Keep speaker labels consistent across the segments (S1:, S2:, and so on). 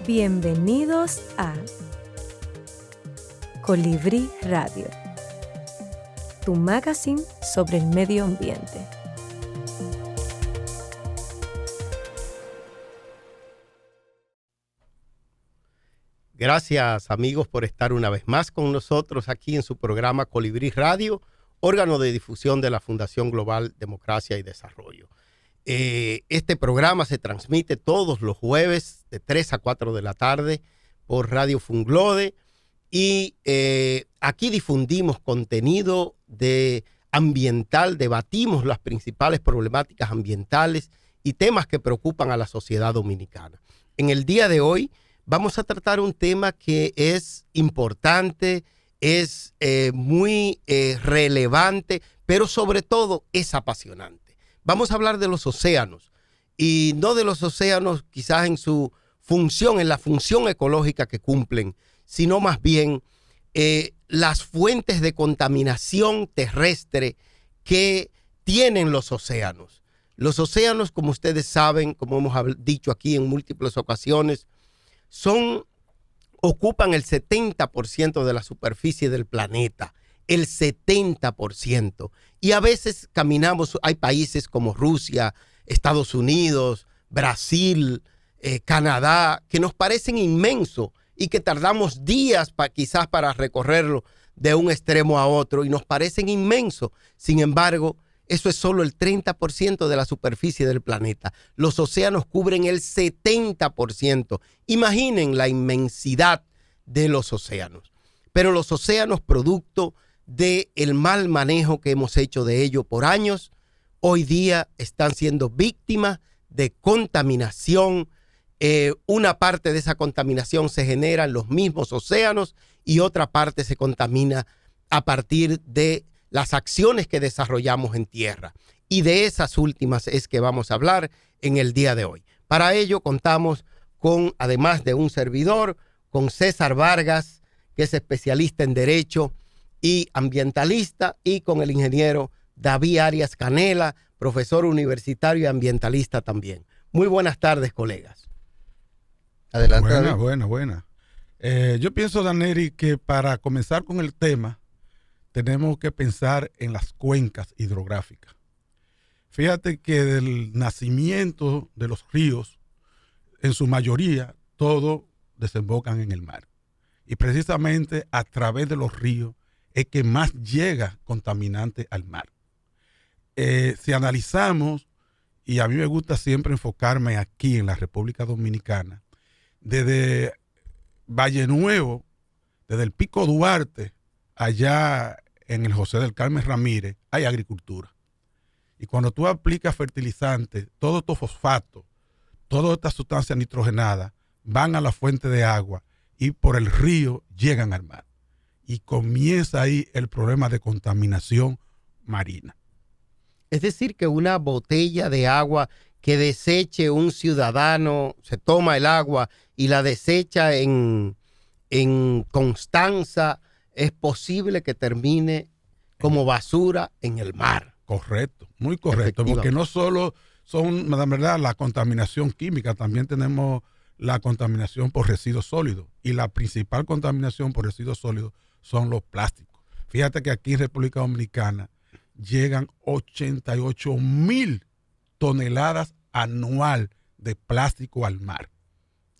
S1: Bienvenidos a Colibrí Radio, tu magazine sobre el medio ambiente.
S2: Gracias, amigos, por estar una vez más con nosotros aquí en su programa Colibrí Radio, órgano de difusión de la Fundación Global Democracia y Desarrollo. Este programa se transmite todos los jueves de 3 a 4 de la tarde por Radio Funglode y aquí difundimos contenido ambiental, debatimos las principales problemáticas ambientales y temas que preocupan a la sociedad dominicana. En el día de hoy vamos a tratar un tema que es importante, es muy relevante, pero sobre todo es apasionante. Vamos a hablar de los océanos y no de los océanos quizás en su función, en la función ecológica que cumplen, sino más bien las fuentes de contaminación terrestre que tienen los océanos. Los océanos, como ustedes saben, como hemos dicho aquí en múltiples ocasiones, ocupan el 70% de la superficie del planeta. El 70%. Y a veces caminamos, hay países como Rusia, Estados Unidos, Brasil, Canadá, que nos parecen inmensos y que tardamos días quizás para recorrerlo de un extremo a otro y nos parecen inmensos. Sin embargo, eso es solo el 30% de la superficie del planeta. Los océanos cubren el 70%. Imaginen la inmensidad de los océanos. Pero los océanos, producto del mal manejo que hemos hecho de ello por años, hoy día están siendo víctimas de contaminación. Una parte de esa contaminación se genera en los mismos océanos y otra parte se contamina a partir de las acciones que desarrollamos en tierra. Y de esas últimas es que vamos a hablar en el día de hoy. Para ello contamos con, además de un servidor, con César Vargas, que es especialista en Derecho y ambientalista, y con el ingeniero David Arias Canela, profesor universitario y ambientalista también. Muy buenas tardes, colegas. Adelante.
S3: Buena. Yo pienso, Daneri, que para comenzar con el tema, tenemos que pensar en las cuencas hidrográficas. Fíjate que del nacimiento de los ríos, en su mayoría, todos desembocan en el mar. Y precisamente a través de los ríos es que más llega contaminante al mar. Si analizamos, y a mí me gusta siempre enfocarme aquí en la República Dominicana, desde Valle Nuevo, desde el Pico Duarte, allá en el José del Carmen Ramírez, hay agricultura. Y cuando tú aplicas fertilizantes, todos estos fosfatos, todas estas sustancias nitrogenadas van a la fuente de agua y por el río llegan al mar. Y comienza ahí el problema de contaminación marina.
S2: Es decir, que una botella de agua que deseche un ciudadano, se toma el agua y la desecha en Constanza, es posible que termine como basura en el mar.
S3: Correcto, muy correcto, porque no solo son, la verdad, la contaminación química, también tenemos la contaminación por residuos sólidos. Y la principal contaminación por residuos sólidos son los plásticos. Fíjate que aquí en República Dominicana llegan 88,000 toneladas anual de plástico al mar.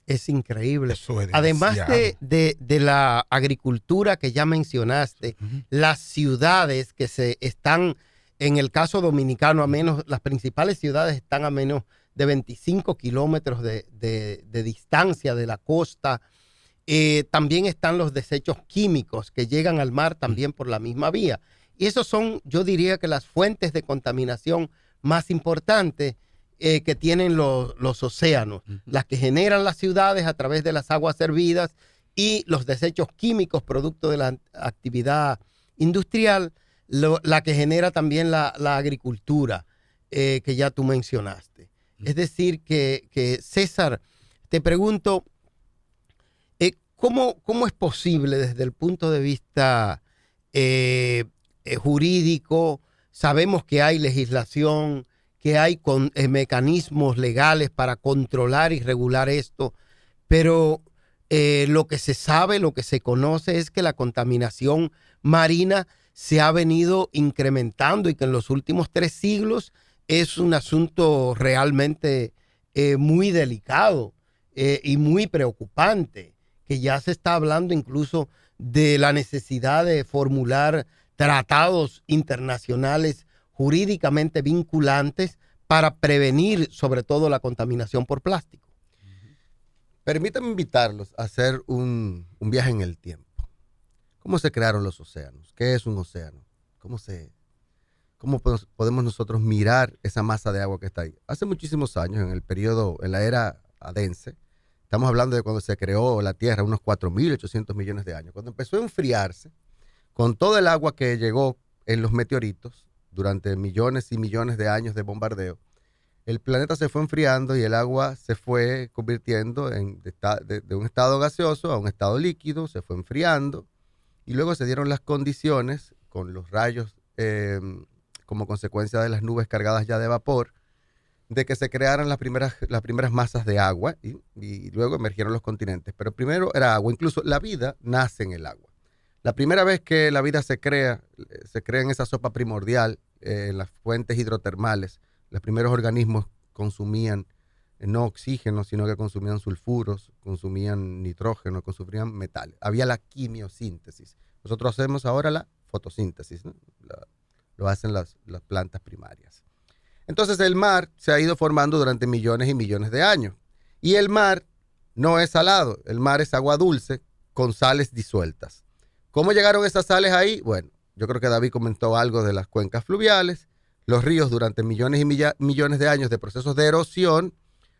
S2: Es increíble.
S3: Eso es
S2: además de la agricultura que ya mencionaste, las ciudades que se están, en el caso dominicano, las principales ciudades están a menos de 25 kilómetros de distancia de la costa. También están los desechos químicos que llegan al mar también por la misma vía. Y esos son, yo diría que las fuentes de contaminación más importantes que tienen los océanos, las que generan las ciudades a través de las aguas servidas y los desechos químicos producto de la actividad industrial, la que genera también la agricultura que ya tú mencionaste. Es decir, que César, te pregunto, ¿cómo es posible desde el punto de vista jurídico? Sabemos que hay legislación, que hay mecanismos legales para controlar y regular esto, pero lo que se sabe, lo que se conoce es que la contaminación marina se ha venido incrementando y que en los últimos 3 siglos es un asunto realmente muy delicado y muy preocupante, que ya se está hablando incluso de la necesidad de formular tratados internacionales jurídicamente vinculantes para prevenir sobre todo la contaminación por plástico.
S4: Permítanme invitarlos a hacer un viaje en el tiempo. ¿Cómo se crearon los océanos? ¿Qué es un océano? ¿Cómo podemos nosotros mirar esa masa de agua que está ahí? Hace muchísimos años, en la era adense, estamos hablando de cuando se creó la Tierra, unos 4.800 millones de años. Cuando empezó a enfriarse, con todo el agua que llegó en los meteoritos durante millones y millones de años de bombardeo, el planeta se fue enfriando y el agua se fue convirtiendo de un estado gaseoso a un estado líquido, se fue enfriando y luego se dieron las condiciones con los rayos como consecuencia de las nubes cargadas ya de vapor, de que se crearan las primeras masas de agua y luego emergieron los continentes. Pero primero era agua, incluso la vida nace en el agua. La primera vez que la vida se crea en esa sopa primordial, en las fuentes hidrotermales. Los primeros organismos consumían no oxígeno, sino que consumían sulfuros, consumían nitrógeno, consumían metales. Había la quimiosíntesis. Nosotros hacemos ahora la fotosíntesis, ¿no? Lo hacen las plantas primarias. Entonces el mar se ha ido formando durante millones y millones de años. Y el mar no es salado, el mar es agua dulce con sales disueltas. ¿Cómo llegaron esas sales ahí? Bueno, yo creo que David comentó algo de las cuencas fluviales. Los ríos durante millones y millones de años de procesos de erosión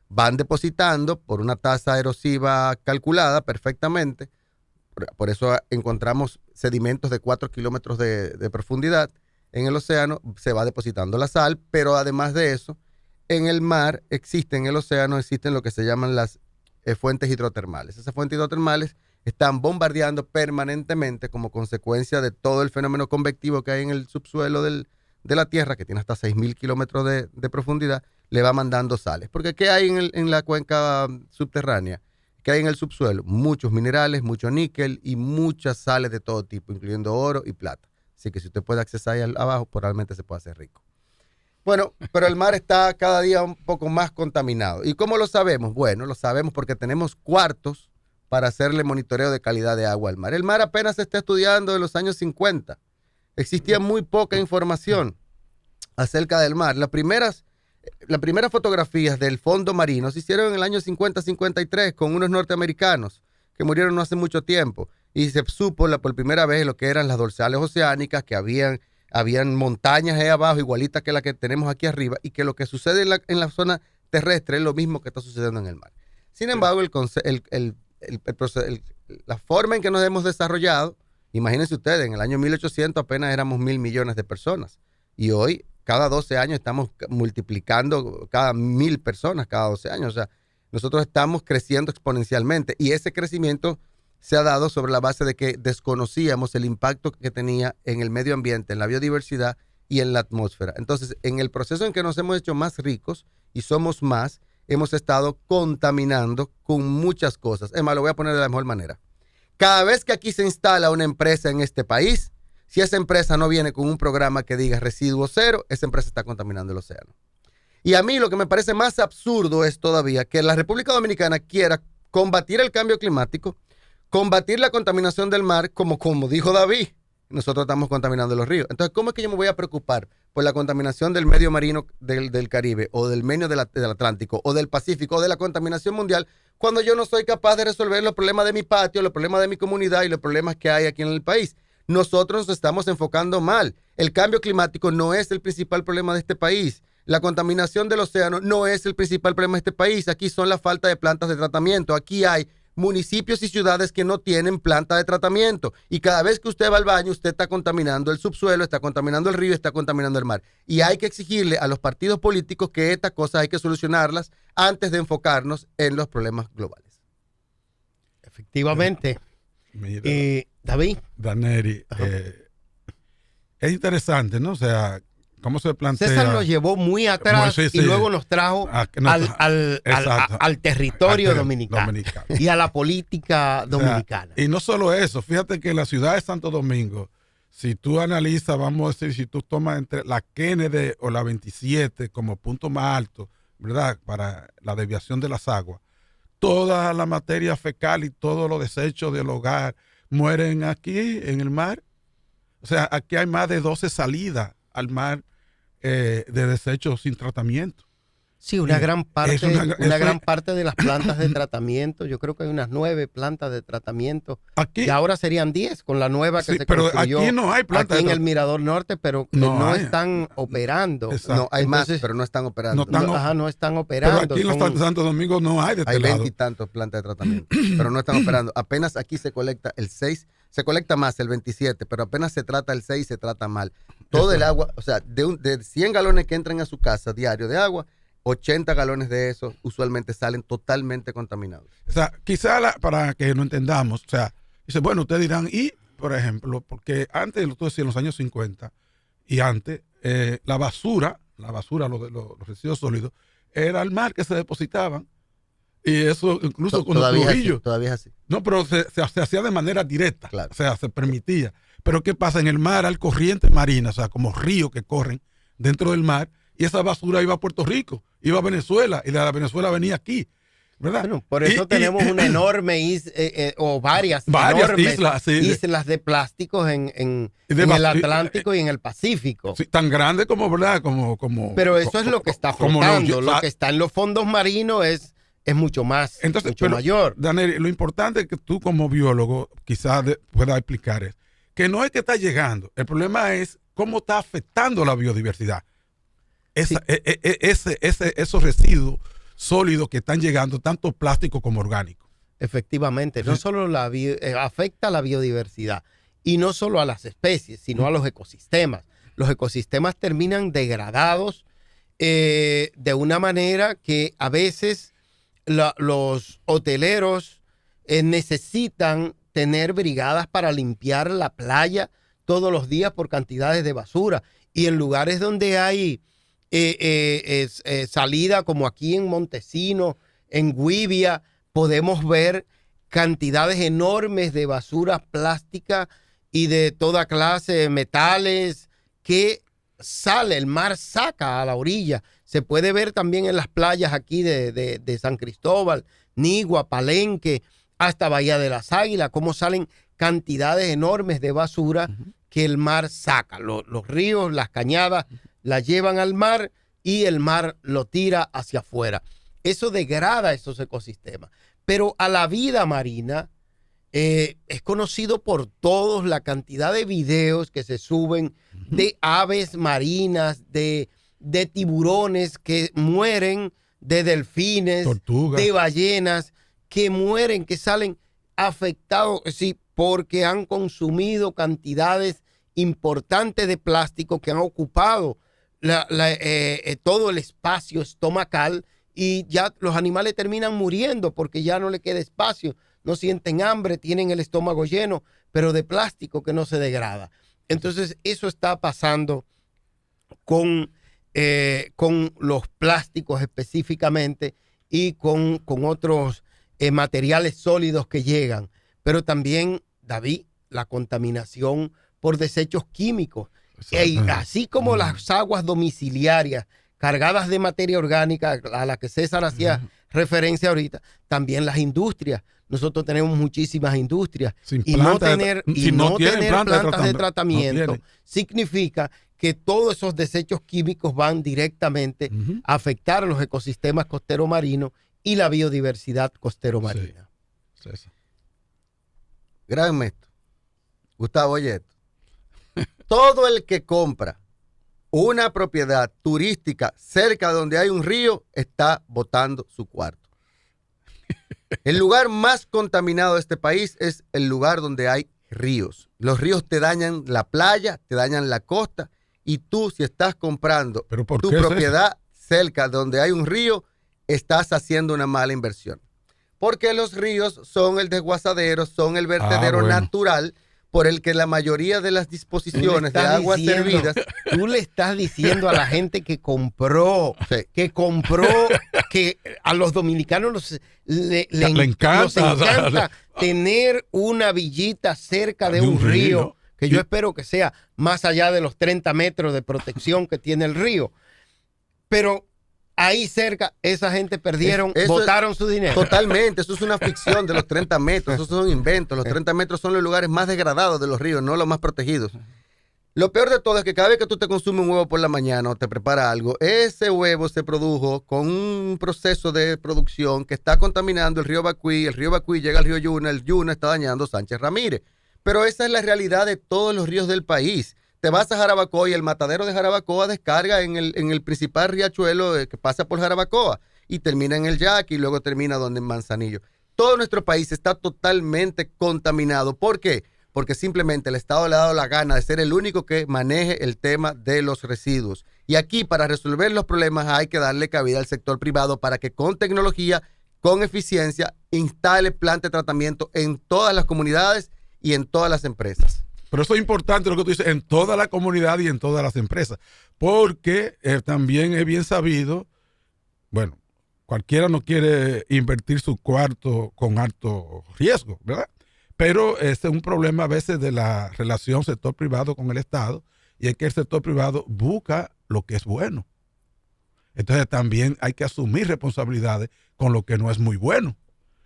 S4: van depositando por una tasa erosiva calculada perfectamente. Por eso encontramos sedimentos de 4 kilómetros de profundidad en el océano, se va depositando la sal, pero además de eso, en el mar en el océano existen lo que se llaman las fuentes hidrotermales. Esas fuentes hidrotermales están bombardeando permanentemente como consecuencia de todo el fenómeno convectivo que hay en el subsuelo de la Tierra, que tiene hasta 6.000 kilómetros de profundidad, le va mandando sales. Porque ¿qué hay en la cuenca subterránea? ¿Qué hay en el subsuelo? Muchos minerales, mucho níquel y muchas sales de todo tipo, incluyendo oro y plata. Así que si usted puede accesar ahí abajo, probablemente se pueda hacer rico. Bueno, pero el mar está cada día un poco más contaminado. ¿Y cómo lo sabemos? Bueno, lo sabemos porque tenemos cuartos para hacerle monitoreo de calidad de agua al mar. El mar apenas se está estudiando en los años 50. Existía muy poca información acerca del mar. Las primeras fotografías del fondo marino se hicieron en el año 50-53 con unos norteamericanos que murieron no hace mucho tiempo. Y se supo por primera vez lo que eran las dorsales oceánicas, que habían montañas ahí abajo, igualitas que la que tenemos aquí arriba, y que lo que sucede en la zona terrestre es lo mismo que está sucediendo en el mar. Sin embargo, la forma en que nos hemos desarrollado, imagínense ustedes, en el año 1800 apenas éramos 1.000 millones de personas. Y hoy, cada 12 años, estamos multiplicando cada 1.000 personas cada 12 años. O sea, nosotros estamos creciendo exponencialmente. Y ese crecimiento se ha dado sobre la base de que desconocíamos el impacto que tenía en el medio ambiente, en la biodiversidad y en la atmósfera. Entonces, en el proceso en que nos hemos hecho más ricos y somos más, hemos estado contaminando con muchas cosas. Es más, lo voy a poner de la mejor manera. Cada vez que aquí se instala una empresa en este país, si esa empresa no viene con un programa que diga residuo cero, esa empresa está contaminando el océano. Y a mí lo que me parece más absurdo es todavía que la República Dominicana quiera combatir el cambio climático, combatir la contaminación del mar, como dijo David, nosotros estamos contaminando los ríos. Entonces, ¿cómo es que yo me voy a preocupar por la contaminación del medio marino del Caribe o del medio del Atlántico o del Pacífico o de la contaminación mundial cuando yo no soy capaz de resolver los problemas de mi patio, los problemas de mi comunidad y los problemas que hay aquí en el país? Nosotros nos estamos enfocando mal. El cambio climático no es el principal problema de este país. La contaminación del océano no es el principal problema de este país. Aquí son la falta de plantas de tratamiento. Aquí hay municipios y ciudades que no tienen planta de tratamiento. Y cada vez que usted va al baño, usted está contaminando el subsuelo, está contaminando el río, está contaminando el mar. Y hay que exigirle a los partidos políticos que estas cosas hay que solucionarlas antes de enfocarnos en los problemas globales.
S2: Efectivamente.
S3: Mira,
S2: David.
S3: Daneri, es interesante, ¿no? O sea, cómo se plantea.
S2: César nos llevó muy atrás
S3: Sí, sí.
S2: y luego nos trajo al territorio dominicano y a la política dominicana.
S3: O sea, y no solo eso, fíjate que la ciudad de Santo Domingo, si tú analizas, vamos a decir, si tú tomas entre la Kennedy o la 27 como punto más alto, ¿verdad? Para la desviación de las aguas, toda la materia fecal y todos los desechos del hogar mueren aquí en el mar. O sea, aquí hay más de 12 salidas al mar de desechos sin tratamiento.
S2: Sí, una gran parte de las plantas de tratamiento. Yo creo que hay unas 9 plantas de tratamiento.
S3: Aquí,
S2: y ahora serían 10 con la nueva que se
S3: pero
S2: construyó
S3: aquí no hay plantas
S2: aquí en el Mirador Norte, pero no están operando.
S3: Exacto.
S4: No, hay más, pero no están operando.
S2: No están operando.
S3: Pero aquí en los Santo Domingo no hay de este
S4: Hay
S3: lado.
S4: 20 y tantos plantas de tratamiento, pero no están operando. Apenas aquí se colecta el 6, se colecta más el 27, pero apenas se trata el 6 se trata mal. Todo el agua, o sea, de 100 galones que entran a su casa diario de agua, 80 galones de esos usualmente salen totalmente contaminados.
S3: O sea, quizá para que no entendamos, o sea, dice, bueno, ustedes dirán, y, por ejemplo, porque antes, tú decías, en los años 50 y antes, la basura, los residuos sólidos, era al mar que se depositaban. Y eso incluso con los flujillos.
S4: Todavía es así.
S3: No, pero se hacía de manera directa.
S4: Claro.
S3: O sea, se permitía. Pero ¿qué pasa? En el mar hay corrientes marinas, o sea, como ríos que corren dentro del mar, y esa basura iba a Puerto Rico, iba a Venezuela, y de la Venezuela venía aquí, ¿verdad?
S2: Bueno, por eso tenemos una enorme varias enormes islas de plásticos en el Atlántico y en el Pacífico.
S3: Sí, tan grande como, ¿verdad?
S2: Pero eso es lo que está flotando. Lo que está en los fondos marinos es mucho más, mucho mayor.
S3: Daniel, lo importante que tú como biólogo quizás puedas explicar es que no es que está llegando, el problema es cómo está afectando la biodiversidad. Esos residuos sólidos que están llegando, tanto plástico como orgánico.
S2: Efectivamente, no solo afecta a la biodiversidad y no solo a las especies, sino a los ecosistemas. Los ecosistemas terminan degradados de una manera que a veces los hoteleros necesitan tener brigadas para limpiar la playa todos los días por cantidades de basura. Y en lugares donde hay salida, como aquí en Montesino, en Guivia, podemos ver cantidades enormes de basura plástica y de toda clase de metales que el mar saca a la orilla. Se puede ver también en las playas aquí de San Cristóbal, Nigua, Palenque, hasta Bahía de las Águilas, cómo salen cantidades enormes de basura que el mar saca. Los ríos, las cañadas, la llevan al mar y el mar lo tira hacia afuera. Eso degrada esos ecosistemas. Pero a la vida marina es conocido por todos la cantidad de videos que se suben de aves marinas, de tiburones que mueren, de delfines,
S3: tortugas,
S2: de ballenas que mueren, que salen afectados, sí, porque han consumido cantidades importantes de plástico que han ocupado todo el espacio estomacal, y ya los animales terminan muriendo porque ya no le queda espacio, no sienten hambre, tienen el estómago lleno, pero de plástico que no se degrada. Entonces eso está pasando con los plásticos específicamente y con otros materiales sólidos que llegan, pero también, David, la contaminación por desechos químicos. Así como las aguas domiciliarias cargadas de materia orgánica a la que César hacía referencia ahorita, también las industrias. Nosotros tenemos muchísimas industrias y no tener plantas de tratamiento significa que todos esos desechos químicos van directamente a afectar a los ecosistemas costero marinos y la biodiversidad costero marina.
S3: Sí.
S4: Grábenme esto. Gustavo, oye esto. Todo el que compra una propiedad turística cerca donde hay un río está botando su cuarto. El lugar más contaminado de este país es el lugar donde hay ríos. Los ríos te dañan la playa, te dañan la costa, y tú, si estás comprando
S3: ¿Pero por
S4: tu
S3: qué es
S4: propiedad cerca donde hay un río, estás haciendo una mala inversión. Porque los ríos son el desguazadero, son el vertedero
S3: bueno.
S4: natural por el que la mayoría de las disposiciones de aguas servidas.
S2: Tú le estás diciendo a la gente que compró,
S4: Sí.
S2: que a los dominicanos le
S3: encanta,
S2: nos encanta tener una villita cerca de un río, que yo espero que sea más allá de los 30 metros de protección que tiene el río. Pero ahí cerca, esa gente perdieron, botaron su dinero.
S4: Totalmente, eso es una ficción de los 30 metros, esos son inventos. Los 30 metros son los lugares más degradados de los ríos, no los más protegidos. Lo peor de todo es que cada vez que tú te consumes un huevo por la mañana o te preparas algo, ese huevo se produjo con un proceso de producción que está contaminando el río Bacuí llega al río Yuna, el Yuna está dañando Sánchez Ramírez. Pero esa es la realidad de todos los ríos del país. Te vas a Jarabacoa y el matadero de Jarabacoa descarga en el principal riachuelo que pasa por Jarabacoa y termina en el Yaqui y luego termina donde en Manzanillo. Todo nuestro país está totalmente contaminado. ¿Por qué? Porque simplemente el Estado le ha dado la gana de ser el único que maneje el tema de los residuos. Y aquí, para resolver los problemas, hay que darle cabida al sector privado para que con tecnología, con eficiencia, instale plantas de tratamiento en todas las comunidades y en todas las empresas.
S3: Pero eso es importante lo que tú dices, en toda la comunidad y en todas las empresas, porque también es bien sabido, bueno, cualquiera no quiere invertir su cuarto con alto riesgo, ¿verdad? Pero este es un problema a veces de la relación sector privado con el Estado, y es que el sector privado busca lo que es bueno. Entonces también hay que asumir responsabilidades con lo que no es muy bueno.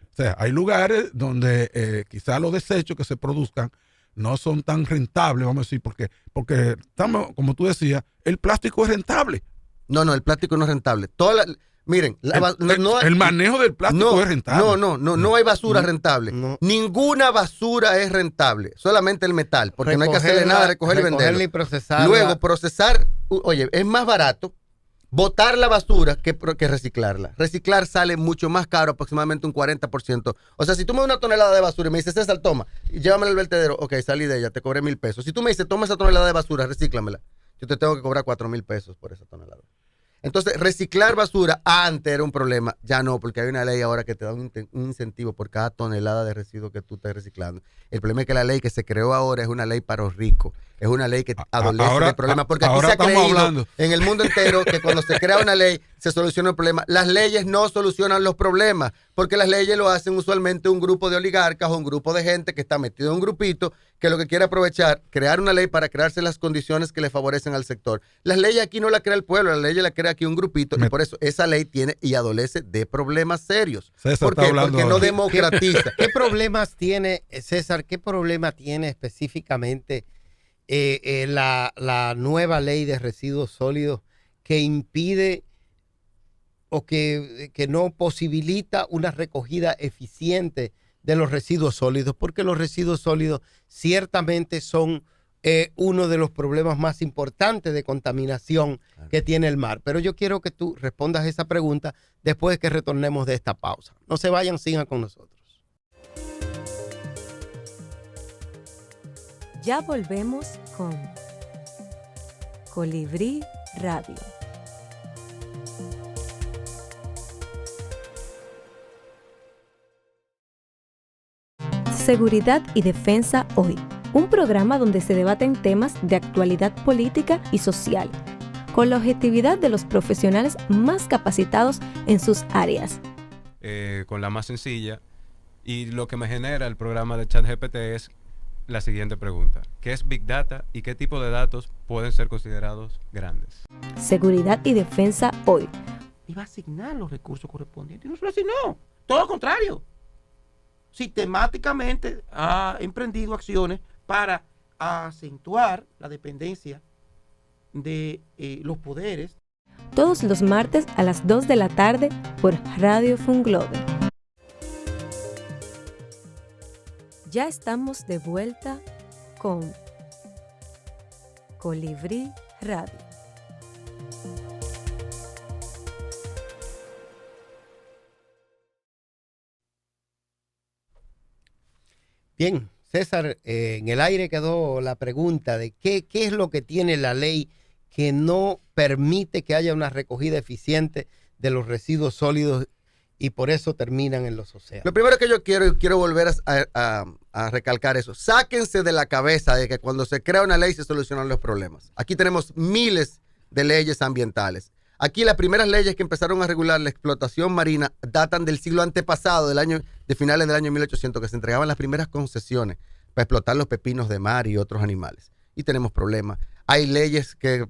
S3: O sea, hay lugares donde quizás los desechos que se produzcan no son tan rentables, vamos a decir, porque estamos, como tú decías, el plástico es rentable.
S4: No, el plástico no es rentable. Miren,
S3: el manejo del plástico es rentable.
S4: No hay basura rentable.
S2: No.
S4: Ninguna basura es rentable, solamente el metal, porque no hay que hacerle nada, recogerla y venderla.
S2: Y procesarla.
S4: Luego, procesar, oye, es más barato botar la basura que reciclarla. Reciclar sale mucho más caro, aproximadamente un 40%. O sea, si tú me das una tonelada de basura y me dices, César, toma, y llévamela al vertedero, ok, salí de ella, te cobré 1,000 pesos. Si tú me dices, toma esa tonelada de basura, recíclamela, yo te tengo que cobrar 4,000 pesos por esa tonelada. Entonces, reciclar basura antes era un problema, ya no, porque hay una ley ahora que te da un incentivo por cada tonelada de residuos que tú estés reciclando. El problema es que la ley que se creó ahora es una ley para los ricos, es una ley que adolece de problemas, porque aquí se ha creído en el mundo entero que cuando se crea una ley se soluciona el problema. Las leyes no solucionan los problemas, porque las leyes lo hacen usualmente un grupo de oligarcas o un grupo de gente que está metido en un grupito que lo que quiere aprovechar, crear una ley para crearse las condiciones que le favorecen al sector. Las leyes aquí no las crea el pueblo, las leyes las crea aquí un grupito, y por eso esa ley tiene y adolece de problemas serios.
S3: César,
S4: ¿Por qué? Porque no democratiza.
S2: ¿Qué problemas tiene, César, qué problema tiene específicamente la nueva ley de residuos sólidos que impide o que no posibilita una recogida eficiente de los residuos sólidos? Porque los residuos sólidos ciertamente son uno de los problemas más importantes de contaminación que tiene el mar. Pero yo quiero que tú respondas esa pregunta después de que retornemos de esta pausa. No se vayan, sigan con nosotros.
S1: Ya volvemos con Colibrí Radio. Seguridad y Defensa Hoy, un programa donde se debaten temas de actualidad política y social, con la objetividad de los profesionales más capacitados en sus áreas.
S5: Con la más sencilla, y lo que me genera el programa de ChatGPT es la siguiente pregunta: ¿qué es Big Data y qué tipo de datos pueden ser considerados grandes?
S1: Seguridad y Defensa Hoy.
S6: Y va a asignar los recursos correspondientes. Y no solo así, no. Todo lo contrario. Sistemáticamente ha emprendido acciones para acentuar la dependencia de los poderes.
S1: Todos los martes a las 2 de la tarde por Radio Funglobe. Ya estamos de vuelta con Colibrí Radio.
S2: Bien, César, en el aire quedó la pregunta de qué es lo que tiene la ley que no permite que haya una recogida eficiente de los residuos sólidos y por eso terminan en los océanos.
S4: Lo primero que yo quiero volver a recalcar eso. Sáquense de la cabeza de que cuando se crea una ley se solucionan los problemas. Aquí tenemos miles de leyes ambientales. Aquí las primeras leyes que empezaron a regular la explotación marina datan del siglo antepasado, de finales del año 1800, que se entregaban las primeras concesiones para explotar los pepinos de mar y otros animales. Y tenemos problemas. Hay leyes que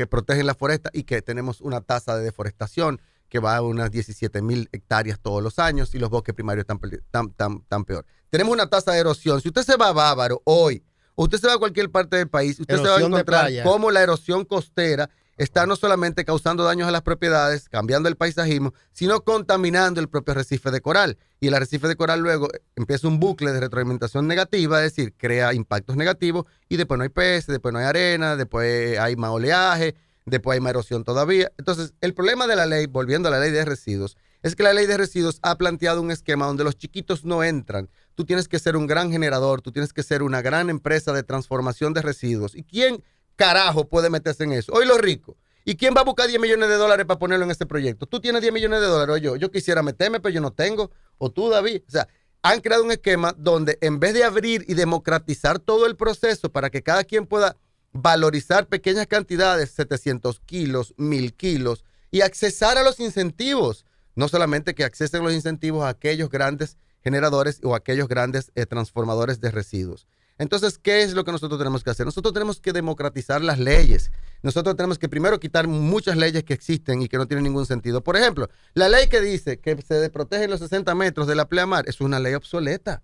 S4: protegen la foresta y que tenemos una tasa de deforestación que va a unas 17,000 hectáreas todos los años y los bosques primarios tan peor. Tenemos una tasa de erosión. Si usted se va a Bávaro hoy, o usted se va a cualquier parte del país, usted se va a encontrar cómo la erosión costera está no solamente causando daños a las propiedades, cambiando el paisajismo, sino contaminando el propio arrecife de coral. Y el arrecife de coral luego empieza un bucle de retroalimentación negativa, es decir, crea impactos negativos y después no hay peces, después no hay arena, después hay más oleaje, después hay más erosión todavía. Entonces, el problema de la ley, volviendo a la ley de residuos, es que la ley de residuos ha planteado un esquema donde los chiquitos no entran. Tú tienes que ser un gran generador, tú tienes que ser una gran empresa de transformación de residuos. ¿Y quién carajo puede meterse en eso? Hoy los ricos. ¿Y quién va a buscar $10 millones para ponerlo en este proyecto? Tú tienes $10 millones o yo quisiera meterme, pero yo no tengo. O tú, David. O sea, han creado un esquema donde en vez de abrir y democratizar todo el proceso para que cada quien pueda valorizar pequeñas cantidades, 700 kilos, 1,000 kilos, y accesar a los incentivos. No solamente que accesen los incentivos a aquellos grandes generadores o a aquellos grandes transformadores de residuos. Entonces, ¿qué es lo que nosotros tenemos que hacer? Nosotros tenemos que democratizar las leyes. Nosotros tenemos que primero quitar muchas leyes que existen y que no tienen ningún sentido. Por ejemplo, la ley que dice que se protegen los 60 metros de la pleamar es una ley obsoleta.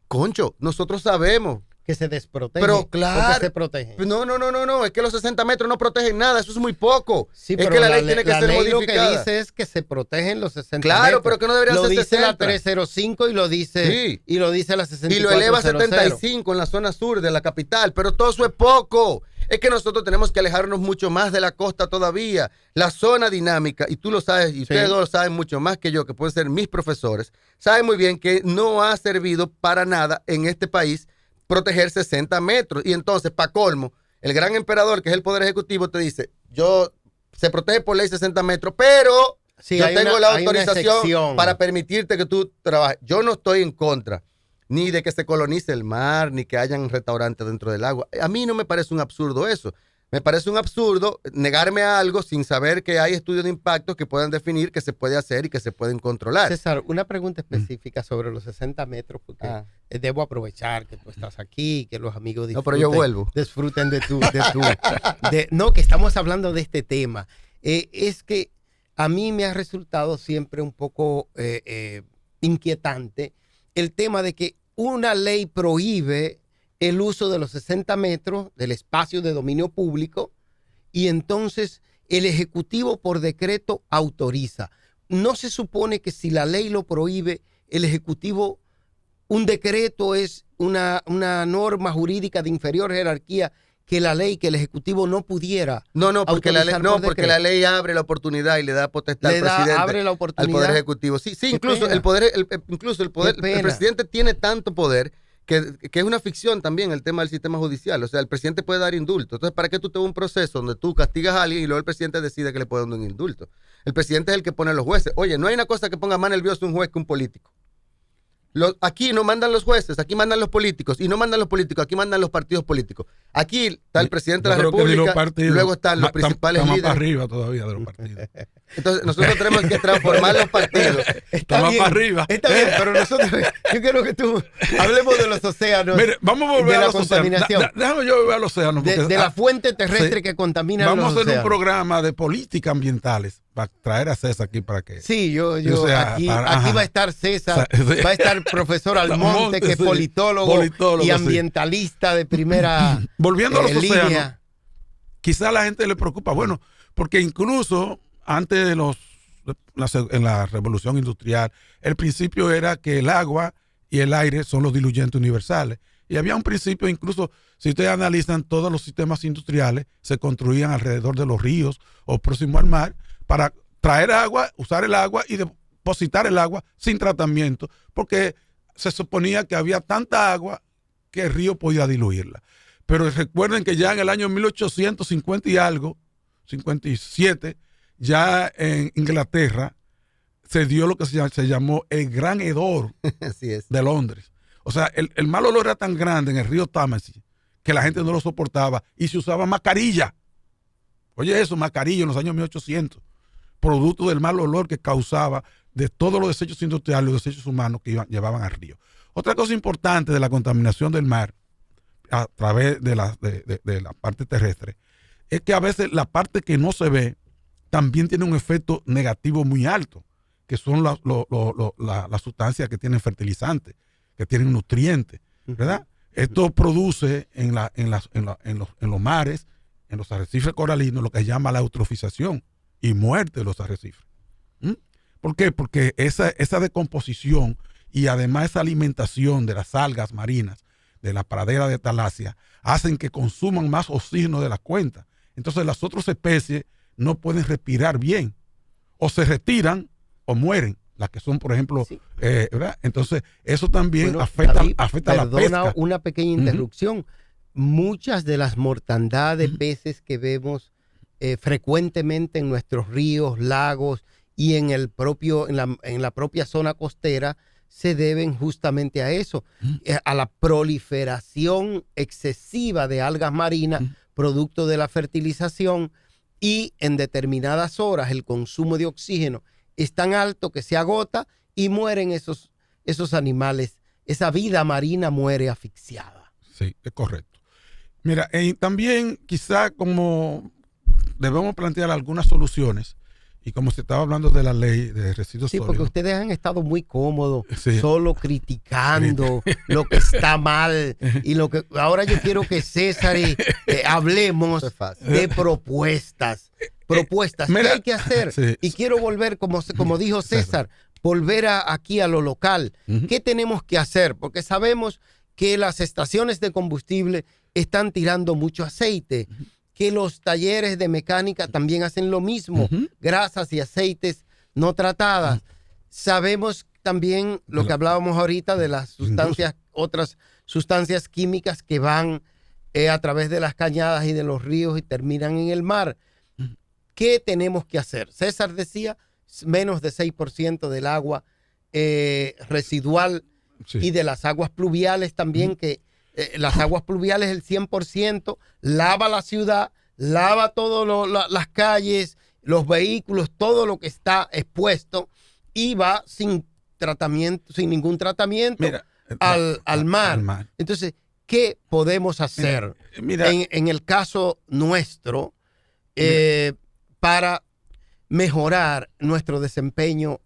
S4: Concho, nosotros sabemos
S2: que se desprotege.
S4: Pero claro,
S2: que se protege.
S4: No, es que los 60 metros no protegen nada, eso es muy poco.
S2: Sí,
S4: es
S2: pero
S4: que la ley tiene que ser modificada.
S2: Lo que dice es que se protegen los 60
S4: claro,
S2: metros.
S4: pero que no debería ser 60.
S2: Lo dice la 305 y lo dice,
S4: sí.
S2: Y lo dice la 6400.
S4: Y lo eleva a 75 en la zona sur de la capital, pero todo eso es poco. Es que nosotros tenemos que alejarnos mucho más de la costa todavía. La zona dinámica, y tú lo sabes, y ustedes dos lo saben mucho más que yo, que pueden ser mis profesores, saben muy bien que no ha servido para nada en este país proteger 60 metros. Y entonces, para colmo, el gran emperador, que es el Poder Ejecutivo, te dice, se protege por ley 60 metros, pero yo tengo la autorización para permitirte que tú trabajes. Yo no estoy en contra ni de que se colonice el mar, ni que hayan restaurantes dentro del agua. A mí no me parece un absurdo eso. Me parece un absurdo negarme a algo sin saber que hay estudios de impacto que puedan definir que se puede hacer y que se pueden controlar.
S2: César, una pregunta específica sobre los 60 metros, porque debo aprovechar que tú estás aquí, que los amigos disfruten,
S4: pero yo vuelvo.
S2: Disfruten no, que estamos hablando de este tema. Es que a mí me ha resultado siempre un poco inquietante el tema de que una ley prohíbe el uso de los 60 metros del espacio de dominio público y entonces el Ejecutivo por decreto autoriza. No se supone que si la ley lo prohíbe, el Ejecutivo, un decreto es una norma jurídica de inferior jerarquía que la ley, que el Ejecutivo no pudiera.
S4: Porque la ley abre la oportunidad y le da potestad al presidente, al Poder Ejecutivo. Sí, incluso el presidente tiene tanto poder que es una ficción también el tema del sistema judicial. O sea, el presidente puede dar indulto. Entonces, ¿para qué tú te vas a un proceso donde tú castigas a alguien y luego el presidente decide que le puede dar un indulto? El presidente es el que pone a los jueces. Oye, no hay una cosa que ponga más nervioso un juez que un político. Aquí no mandan los jueces, aquí mandan los políticos. Y no mandan los políticos, aquí mandan los partidos políticos. Aquí está el presidente de la República, luego están los principales líderes.
S3: Más para arriba todavía de los partidos.
S4: Entonces, nosotros tenemos que transformar los partidos.
S3: Está más para arriba.
S2: Está bien, pero nosotros, yo quiero que tú hablemos de los océanos.
S3: Mire, vamos a volver a los océanos. Déjame yo volver a los océanos.
S2: De la fuente terrestre que contamina los océanos.
S3: Vamos a hacer un programa de políticas ambientales. Va a traer a César aquí para que...
S2: Sí, aquí va a estar César, va a estar el profesor Almonte, que es politólogo y ambientalista de primera
S3: Volviendo a los
S2: línea.
S3: océanos, quizá a la gente le preocupa, bueno, porque incluso antes de en la revolución industrial, el principio era que el agua y el aire son los diluyentes universales. Y había un principio, incluso si ustedes analizan todos los sistemas industriales, se construían alrededor de los ríos o próximo al mar, para traer agua, usar el agua y depositar el agua sin tratamiento, porque se suponía que había tanta agua que el río podía diluirla. Pero recuerden que ya en el año 1850 y algo, 57, ya en Inglaterra se dio lo que se llamó el gran hedor
S4: Así es.
S3: de Londres. O sea, el mal olor era tan grande en el río Támesis que la gente no lo soportaba y se usaba mascarilla. Oye eso, mascarilla en los años 1800, producto del mal olor que causaba de todos los desechos industriales, los desechos humanos que llevaban al río. Otra cosa importante de la contaminación del mar a través de la parte terrestre es que a veces la parte que no se ve también tiene un efecto negativo muy alto, que son las sustancias que tienen fertilizantes, que tienen nutrientes, ¿verdad? Esto produce en los mares, en los arrecifes coralinos, lo que se llama la eutrofización y muerte de los arrecifes. ¿Por qué? Porque esa decomposición y además esa alimentación de las algas marinas, de la pradera de Talasia, hacen que consuman más oxígeno de la cuenta. Entonces las otras especies no pueden respirar bien, o se retiran o mueren, las que son, por ejemplo, sí. ¿Verdad? Entonces eso también afecta a la pesca.
S2: Una pequeña interrupción. Muchas de las mortandades de peces que vemos frecuentemente en nuestros ríos, lagos y en la propia zona costera se deben justamente a eso, a la proliferación excesiva de algas marinas, producto de la fertilización, y en determinadas horas el consumo de oxígeno es tan alto que se agota y mueren esos animales. Esa vida marina muere asfixiada.
S3: Sí, es correcto. Mira, también quizá como debemos plantear algunas soluciones, y como se estaba hablando de la ley de residuos sólidos.
S2: Sí, porque ustedes han estado muy cómodos, solo criticando lo que está mal. Y ahora yo quiero que César hablemos de propuestas. Mira, ¿qué hay que hacer? Sí. Y quiero volver, como dijo César, volver aquí a lo local. ¿Qué tenemos que hacer? Porque sabemos que las estaciones de combustible están tirando mucho aceite, que los talleres de mecánica también hacen lo mismo, grasas y aceites no tratadas. Sabemos también lo que hablábamos ahorita de las sustancias, otras sustancias químicas que van a través de las cañadas y de los ríos y terminan en el mar. ¿Qué tenemos que hacer? César decía, menos de 6% del agua residual y de las aguas pluviales también, que las aguas pluviales el 100%, lava la ciudad, lava todas las calles, los vehículos, todo lo que está expuesto, y va sin ningún tratamiento al mar. Entonces, ¿qué podemos hacer en el caso nuestro para mejorar nuestro desempeño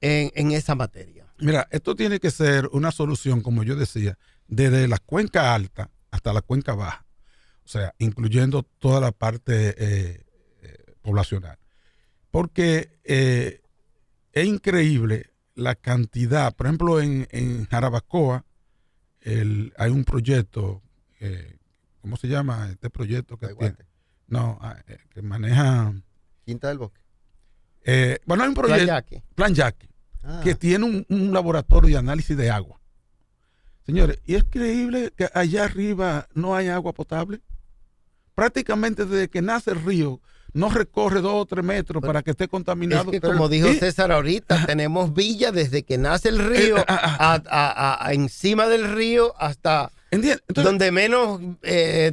S2: en esa materia?
S3: Mira, esto tiene que ser una solución, como yo decía, desde la cuenca alta hasta la cuenca baja, o sea, incluyendo toda la parte poblacional. Porque es increíble la cantidad, por ejemplo, en Jarabacoa hay un proyecto, ¿cómo se llama este proyecto? Que maneja...
S4: Quinta del Bosque.
S3: Bueno, hay un proyecto, Plan Yaque, que tiene un laboratorio de análisis de agua. Señores, y es creíble que allá arriba no hay agua potable. Prácticamente desde que nace el río, no recorre 2 o 3 metros para que esté contaminado.
S2: Es que como dijo César ahorita, tenemos villas desde que nace el río, encima del río hasta... Entonces, donde menos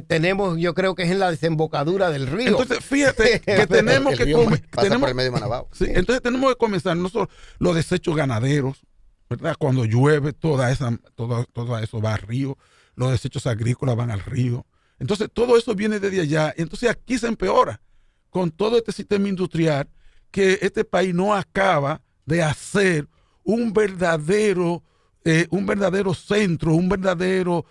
S2: tenemos, yo creo que es en la desembocadura del río.
S3: Entonces, fíjate que tenemos que...
S4: Pasa por el medio de Manabao.
S3: Sí, entonces tenemos que comenzar nosotros los desechos ganaderos, ¿verdad? Cuando llueve, todo eso va al río, los desechos agrícolas van al río. Entonces, todo eso viene desde allá. Entonces, aquí se empeora con todo este sistema industrial que este país no acaba de hacer un verdadero centro, un verdadero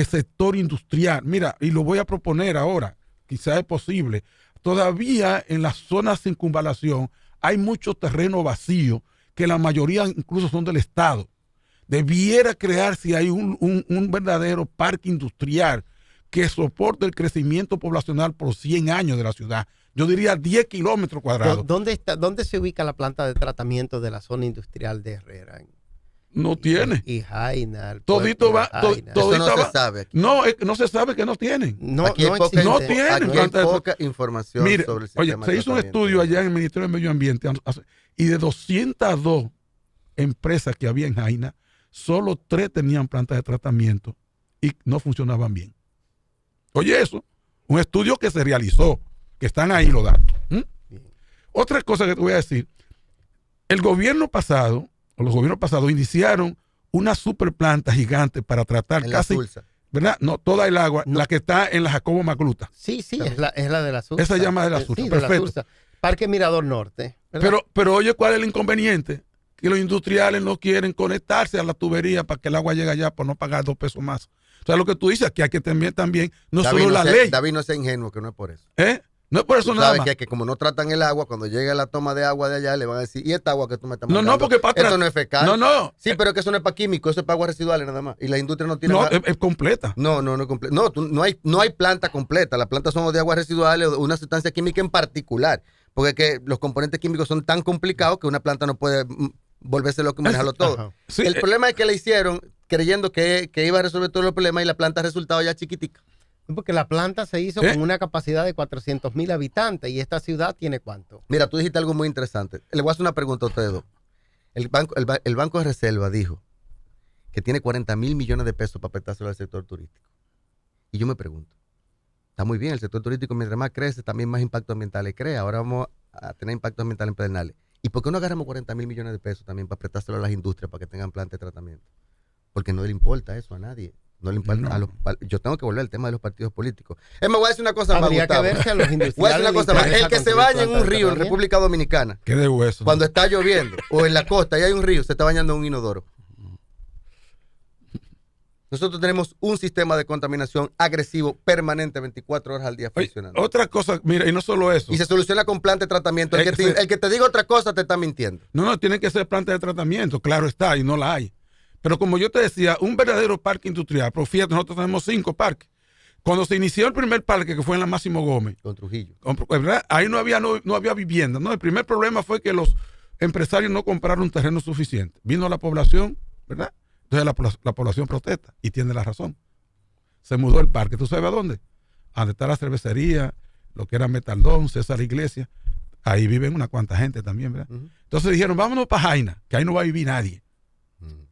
S3: sector industrial. Mira, y lo voy a proponer ahora, quizás es posible. Todavía en las zonas de circunvalación hay mucho terreno vacío que la mayoría incluso son del Estado. Debiera crearse ahí un verdadero parque industrial que soporte el crecimiento poblacional por 100 años de la ciudad. Yo diría 10 kilómetros cuadrados.
S2: ¿Dónde se ubica la planta de tratamiento de la zona industrial de Herrera?
S3: no tiene.
S2: Y Jaina. el
S3: Todito
S2: puerto
S3: va,
S2: de Jaina.
S3: todito
S4: Eso no
S3: va.
S4: se sabe aquí.
S3: No, no se sabe que no tienen.
S2: No,
S4: Aquí hay
S2: no
S4: poca,
S2: existe.
S3: No tienen
S4: aquí hay
S3: planta de
S4: poca información
S3: Mire,
S4: sobre el
S3: oye,
S4: sistema
S3: se
S4: de
S3: hizo un
S4: tratamiento.
S3: estudio allá en el Ministerio de Medio Ambiente y de 202 empresas que había en Jaina, solo 3 tenían plantas de tratamiento y no funcionaban bien. Oye, eso, un estudio que se realizó, que están ahí los datos. Otra cosa que te voy a decir, el gobierno pasado, o los gobiernos pasados, iniciaron una super planta gigante para tratar
S4: En la
S3: casi,
S4: Sulsa.
S3: ¿verdad? No, toda el agua,
S2: No.
S3: la que está en la Jacobo Magluta.
S2: Sí, es la de la Sursa.
S3: Esa llama de la Sursa,
S2: Sí, de la
S3: perfecto.
S2: Sursa. Parque Mirador Norte. ¿verdad?
S3: Pero oye, ¿cuál es el inconveniente? Que los industriales no quieren conectarse a la tubería para que el agua llegue allá por no pagar 2 pesos más. O sea, lo que tú dices, que hay que también no
S4: David,
S3: solo
S4: no
S3: la
S4: sea-
S3: ley,
S4: David, no sea ingenuo, que no es por eso.
S3: ¿eh? No es por eso
S4: Tú
S3: nada
S4: sabes
S3: más.
S4: que como no tratan el agua, cuando llegue la toma de agua de allá, le van a decir, ¿y esta agua que tú me estás
S3: No,
S4: mandando?
S3: no, porque para
S4: Esto no es fecal.
S3: No,
S4: Sí, pero que eso no es para químicos, eso es para aguas residuales nada más. Y la industria no tiene
S3: no,
S4: nada.
S3: es completa.
S4: No es completa. No hay planta completa. Las plantas son de aguas residuales o una sustancia química en particular. Porque es que los componentes químicos son tan complicados que una planta no puede volverse loco y manejarlo todo.
S2: Ajá.
S3: Sí,
S4: El problema es que le hicieron creyendo que iba a resolver todos los problemas y la planta ha resultado ya chiquitica.
S2: Porque la planta se hizo con una capacidad de 400,000 habitantes y esta ciudad tiene ¿cuánto?
S4: Mira, tú dijiste algo muy interesante. Le voy a hacer una pregunta a ustedes dos. El Banco de Reserva dijo que tiene 40,000 millones de pesos para prestárselo al sector turístico. Y yo me pregunto, está muy bien, el sector turístico mientras más crece, también más impactos ambientales crea. Ahora vamos a tener impactos ambientales en Pedernales. ¿Y por qué no agarramos 40,000 millones de pesos también para prestárselo a las industrias para que tengan plantas de tratamiento? Porque no le importa eso a nadie. No le importa
S3: No.
S4: yo tengo que volver al tema de los partidos políticos. Es más, voy a decir una cosa más,
S2: Habría que
S4: Gustavo.
S2: verse a los
S4: Voy a decir
S2: industriales.
S4: una cosa
S2: les
S4: más. El
S2: interesa
S4: que se
S2: construir
S4: baña en
S2: plantas
S4: un
S2: de
S4: río en
S2: tratamiento.
S4: República Dominicana,
S3: Qué de hueso.
S4: cuando está lloviendo, o en la costa y hay un río, se está bañando en un inodoro. Nosotros tenemos un sistema de contaminación agresivo permanente 24 horas al día
S3: Oye,
S4: funcionando.
S3: otra cosa, mira, y no solo eso.
S4: Y se soluciona con planta de tratamiento. El que te diga otra cosa te está mintiendo.
S3: No, tiene que ser planta de tratamiento, claro está, y no la hay. Pero como yo te decía, un verdadero parque industrial, pero fíjate, nosotros tenemos 5 parques. Cuando se inició el primer parque, que fue en la Máximo Gómez,
S4: Con Trujillo.
S3: ¿verdad? Ahí no había vivienda, ¿no? El primer problema fue que los empresarios no compraron un terreno suficiente. Vino la población, ¿verdad? Entonces la población protesta y tiene la razón. Se mudó el parque. ¿Tú sabes a dónde? A donde está la cervecería, lo que era Metaldón, César Iglesias. Ahí viven una cuanta gente también, ¿verdad?
S4: Ujú.
S3: Entonces dijeron, vámonos para Jaina, que ahí no va a vivir nadie,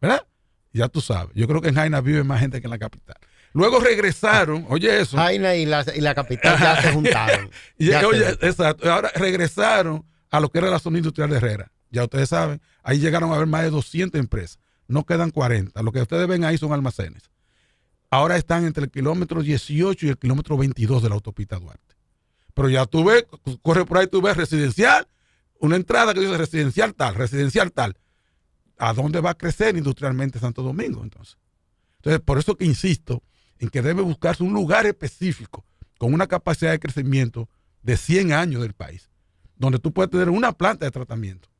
S3: ¿verdad? Ya tú sabes. Yo creo que en Jaina vive más gente que en la capital. Luego regresaron, oye eso.
S2: Jaina y la capital ya se juntaron.
S3: Y,
S2: Ya
S3: oye,
S2: se-
S3: exacto. Ahora regresaron a lo que era la zona industrial de Herrera. Ya ustedes saben, ahí llegaron a haber más de 200 empresas. No quedan 40. Lo que ustedes ven ahí son almacenes. Ahora están entre el kilómetro 18 y el kilómetro 22 de la autopista Duarte. Pero ya tú ves, corre por ahí, tú ves residencial, una entrada que dice residencial tal, residencial tal. ¿A dónde va a crecer industrialmente Santo Domingo entonces? Entonces, por eso que insisto en que debe buscarse un lugar específico con una capacidad de crecimiento de 100 años del país, donde tú puedes tener una planta de tratamiento,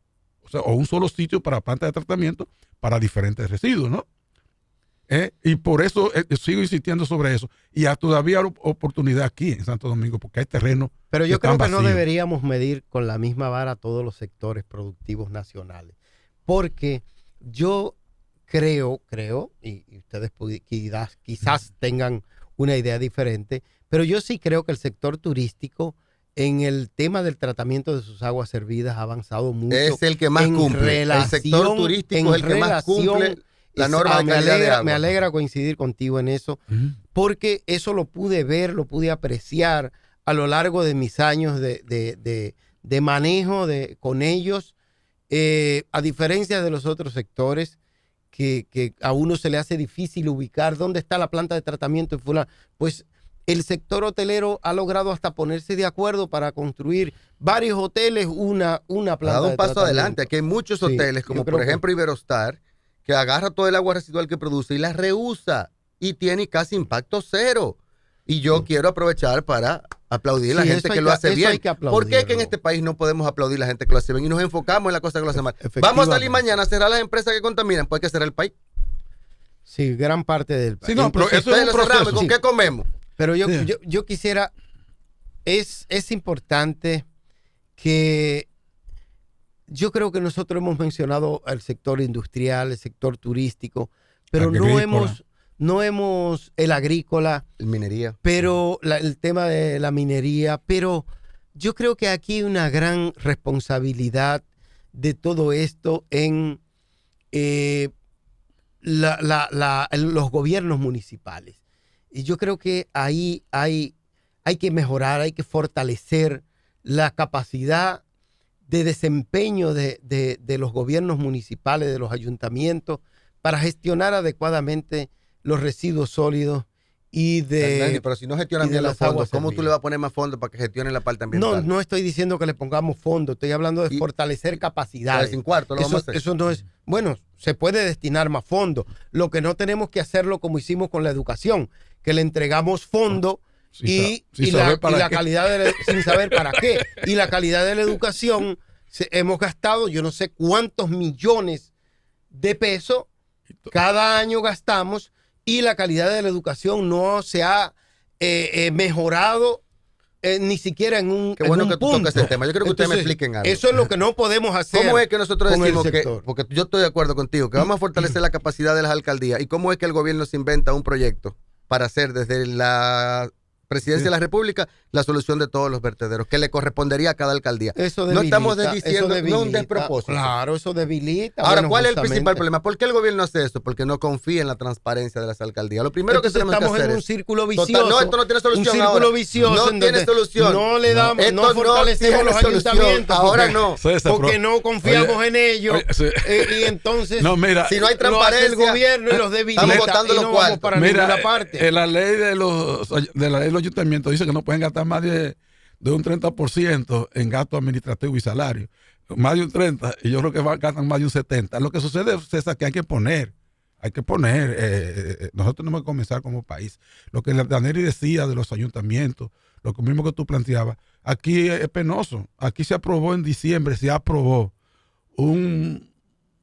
S3: o un solo sitio para planta de tratamiento para diferentes residuos, ¿no? Y por eso sigo insistiendo sobre eso. Y todavía hay oportunidad aquí en Santo Domingo, porque hay terreno.
S2: Pero yo
S3: están
S2: creo que no
S3: vacíos.
S2: deberíamos medir con la misma vara todos los sectores productivos nacionales. Porque yo creo, y ustedes quizás tengan una idea diferente, pero yo sí creo que el sector turístico en el tema del tratamiento de sus aguas servidas ha avanzado mucho.
S4: Es el que más
S2: en
S4: cumple. El sector
S2: relación-
S4: turístico es el que más
S2: relación-
S4: cumple la norma de calidad de agua.
S2: Me alegra coincidir contigo en eso,
S3: Ujú.
S2: porque eso lo pude ver, lo pude apreciar a lo largo de mis años de manejo con ellos, a diferencia de los otros sectores que a uno se le hace difícil ubicar dónde está la planta de tratamiento en fulano. Pues el sector hotelero ha logrado hasta ponerse de acuerdo para construir varios hoteles, una planta
S4: Ha dado
S2: de
S4: un paso
S2: tratamiento.
S4: adelante. Aquí hay muchos
S2: Sí,
S4: hoteles,
S2: yo
S4: como
S2: creo
S4: por
S2: que-
S4: ejemplo Iberostar, que agarra todo el agua residual que produce y la reusa y tiene casi impacto cero. Y yo quiero aprovechar para aplaudir a la
S2: Sí,
S4: gente
S2: eso
S4: que
S2: hay
S4: lo
S2: que-
S4: hace
S2: eso
S4: bien.
S2: hay que
S4: ¿Por qué que en
S2: aplaudirlo.
S4: este país no podemos aplaudir a la gente que lo hace bien y nos enfocamos en la cosa que lo hace mal? Vamos a salir
S2: Efectivamente.
S4: mañana a cerrar las empresas que contaminan, pues hay que cerrar el país.
S2: Sí, gran parte del
S3: Sí, no, pero
S2: Entonces,
S3: eso es un
S4: Ustedes lo cerramos,
S3: proceso.
S4: ¿con
S2: Sí.
S4: qué comemos?
S2: Pero
S3: Sí.
S2: yo quisiera, es importante que yo creo que nosotros hemos mencionado el sector industrial, el sector turístico, pero no hemos el agrícola,
S4: El minería.
S2: pero el tema de la minería, pero yo creo que aquí hay una gran responsabilidad de todo esto en los gobiernos municipales. Y yo creo que ahí hay que mejorar, hay que fortalecer la capacidad de desempeño de los gobiernos municipales, de los ayuntamientos, para gestionar adecuadamente los residuos sólidos y
S4: Pero si no gestionan bien los fondos, ¿cómo tú le vas a poner más fondos para que gestionen la parte ambiental?
S2: No estoy diciendo que le pongamos fondos, estoy hablando de fortalecer capacidades.
S4: Sin cuarto lo vamos a hacer.
S2: Eso no es, bueno, se puede destinar más fondos. Lo que no tenemos que hacerlo como hicimos con la educación, que le entregamos fondos sin saber para qué. Y la calidad de la educación, hemos gastado yo no sé cuántos millones de pesos cada año gastamos, y la calidad de la educación no se ha mejorado ni siquiera en un
S4: Qué bueno
S2: en un
S4: que tú
S2: punto.
S4: tocas ese tema. Yo creo que ustedes me expliquen algo.
S2: Eso es lo que no podemos hacer.
S4: ¿Cómo es que nosotros
S2: con el
S4: decimos que,
S2: sector?
S4: porque yo estoy de acuerdo contigo, que vamos a fortalecer la capacidad de las alcaldías, y cómo es que el gobierno se inventa un proyecto para hacer desde la Presidencia de la República la solución de todos los vertederos, que le correspondería a cada alcaldía?
S2: Eso
S4: no
S2: debilita,
S4: estamos diciendo no un despropósito.
S2: Claro, eso debilita.
S4: Ahora,
S2: Bueno,
S4: ¿cuál es el
S2: justamente.
S4: principal problema? ¿Por qué el gobierno hace esto? Porque no confía en la transparencia de las alcaldías. Lo primero que
S2: Entonces
S4: tenemos que
S2: estamos
S4: hacer
S2: en un
S4: es...
S2: círculo vicioso.
S4: Total, no, esto no tiene solución.
S2: Un círculo
S4: ahora.
S2: vicioso.
S4: No
S2: en
S4: tiene
S2: donde
S4: solución.
S2: No le damos,
S4: Esto
S2: no fortalecemos
S4: tiene
S2: los
S4: solución.
S2: ayuntamientos.
S4: Ahora
S2: porque,
S4: no.
S2: Porque no confiamos en ellos. Y entonces,
S3: no, mira,
S4: si no hay
S2: lo hace el
S4: transparencia,
S2: gobierno y los debilita.
S4: estamos botando
S2: y
S4: los
S2: no vamos
S4: cuartos.
S2: para ninguna parte.
S3: La ley de los ayuntamientos dice que no pueden gastar más de un 30% en gasto administrativo y salario. Más de un 30%, y yo creo que gastan más de un 70%. Lo que sucede, César, que hay que poner, nosotros tenemos que comenzar como país. Lo que Daneri decía de los ayuntamientos, lo mismo que tú planteabas, aquí es penoso. Aquí se aprobó en diciembre,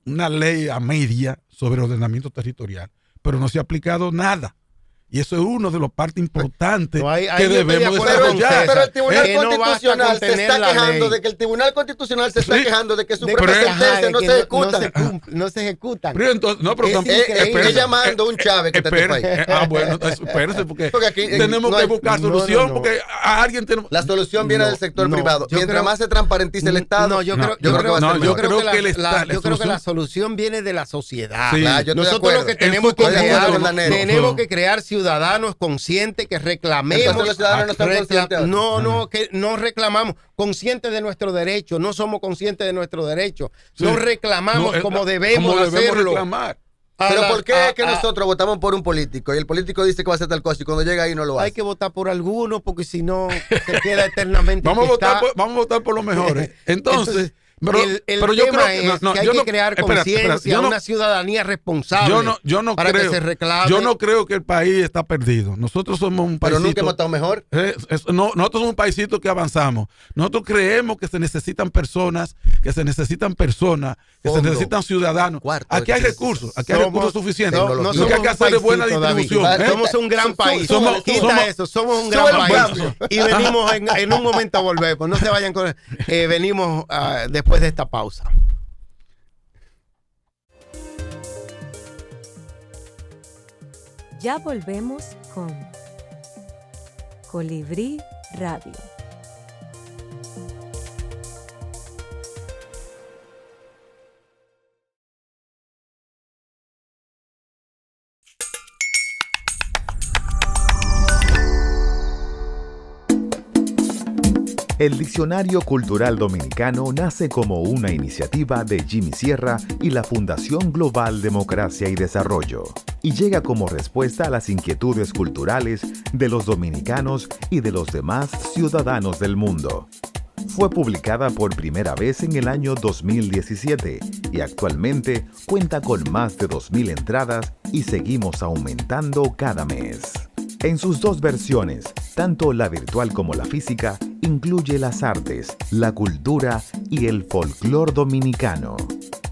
S3: una ley a media sobre ordenamiento territorial, pero no se ha aplicado nada. Y eso es uno de los partes importantes que debemos desarrollar.
S4: Pero el Tribunal Constitucional se está quejando
S2: ley.
S4: de que el Tribunal Constitucional se está quejando de que sus
S2: De
S4: propias
S2: que,
S4: sentencias no se ejecutan.
S2: No se ejecutan.
S3: Pero entonces, no, pero
S2: Es
S3: tampoco.
S2: increíble.
S4: Es llamando un Chávez que está en este país.
S3: Bueno, espérese, porque
S4: aquí
S3: tenemos
S4: no
S3: que
S4: hay-
S3: buscar
S2: no,
S3: solución,
S2: no.
S3: porque a alguien tenemos.
S4: La solución viene
S2: No,
S4: del sector
S2: no,
S4: privado.
S2: yo
S4: Mientras
S2: creo-
S4: más se transparentice el Estado,
S2: No, yo creo
S4: que va a ser mejor.
S2: yo creo que la solución viene de la sociedad.
S3: Sí.
S4: Claro, yo estoy de
S2: Nosotros
S4: acuerdo.
S2: lo que tenemos
S3: En su
S2: que crear,
S3: conjunto,
S2: tenemos que crear ciudadanos conscientes que reclamemos.
S4: Entonces los ciudadanos no están conscientes ahora.
S2: No, que no reclamamos, conscientes de nuestro derecho, no somos conscientes de nuestro derecho, no reclamamos como debemos hacerlo.
S3: reclamar.
S4: Pero ¿por qué es que nosotros votamos por un político y el político dice que va a hacer tal cosa y cuando llega ahí no lo hace?
S2: Hay que votar por alguno porque si no se queda eternamente.
S3: Vamos a votar por los mejores. Entonces, pero yo creo
S2: que hay que crear conciencia, una ciudadanía responsable
S3: yo no
S2: para
S3: creo,
S2: que se reclame.
S3: Yo no creo que el país está perdido. Nosotros somos un país.
S4: Pero nunca hemos estado mejor.
S3: Nosotros somos un paisito que avanzamos. Nosotros creemos que se necesitan personas, que se necesitan ciudadanos. Aquí hay recursos, hay recursos suficientes. Lo que hay que hacer es buena distribución.
S2: Somos un gran país.
S3: Somos
S2: un gran país. Y venimos en un momento a volver. Pues no se vayan con. Venimos después de esta pausa.
S1: Ya volvemos con Colibrí Radio.
S7: El Diccionario Cultural Dominicano nace como una iniciativa de Jimmy Sierra y la Fundación Global Democracia y Desarrollo, y llega como respuesta a las inquietudes culturales de los dominicanos y de los demás ciudadanos del mundo. Fue publicada por primera vez en el año 2017 y actualmente cuenta con más de 2.000 entradas y seguimos aumentando cada mes. En sus dos versiones, tanto la virtual como la física, incluye las artes, la cultura y el folclore dominicano.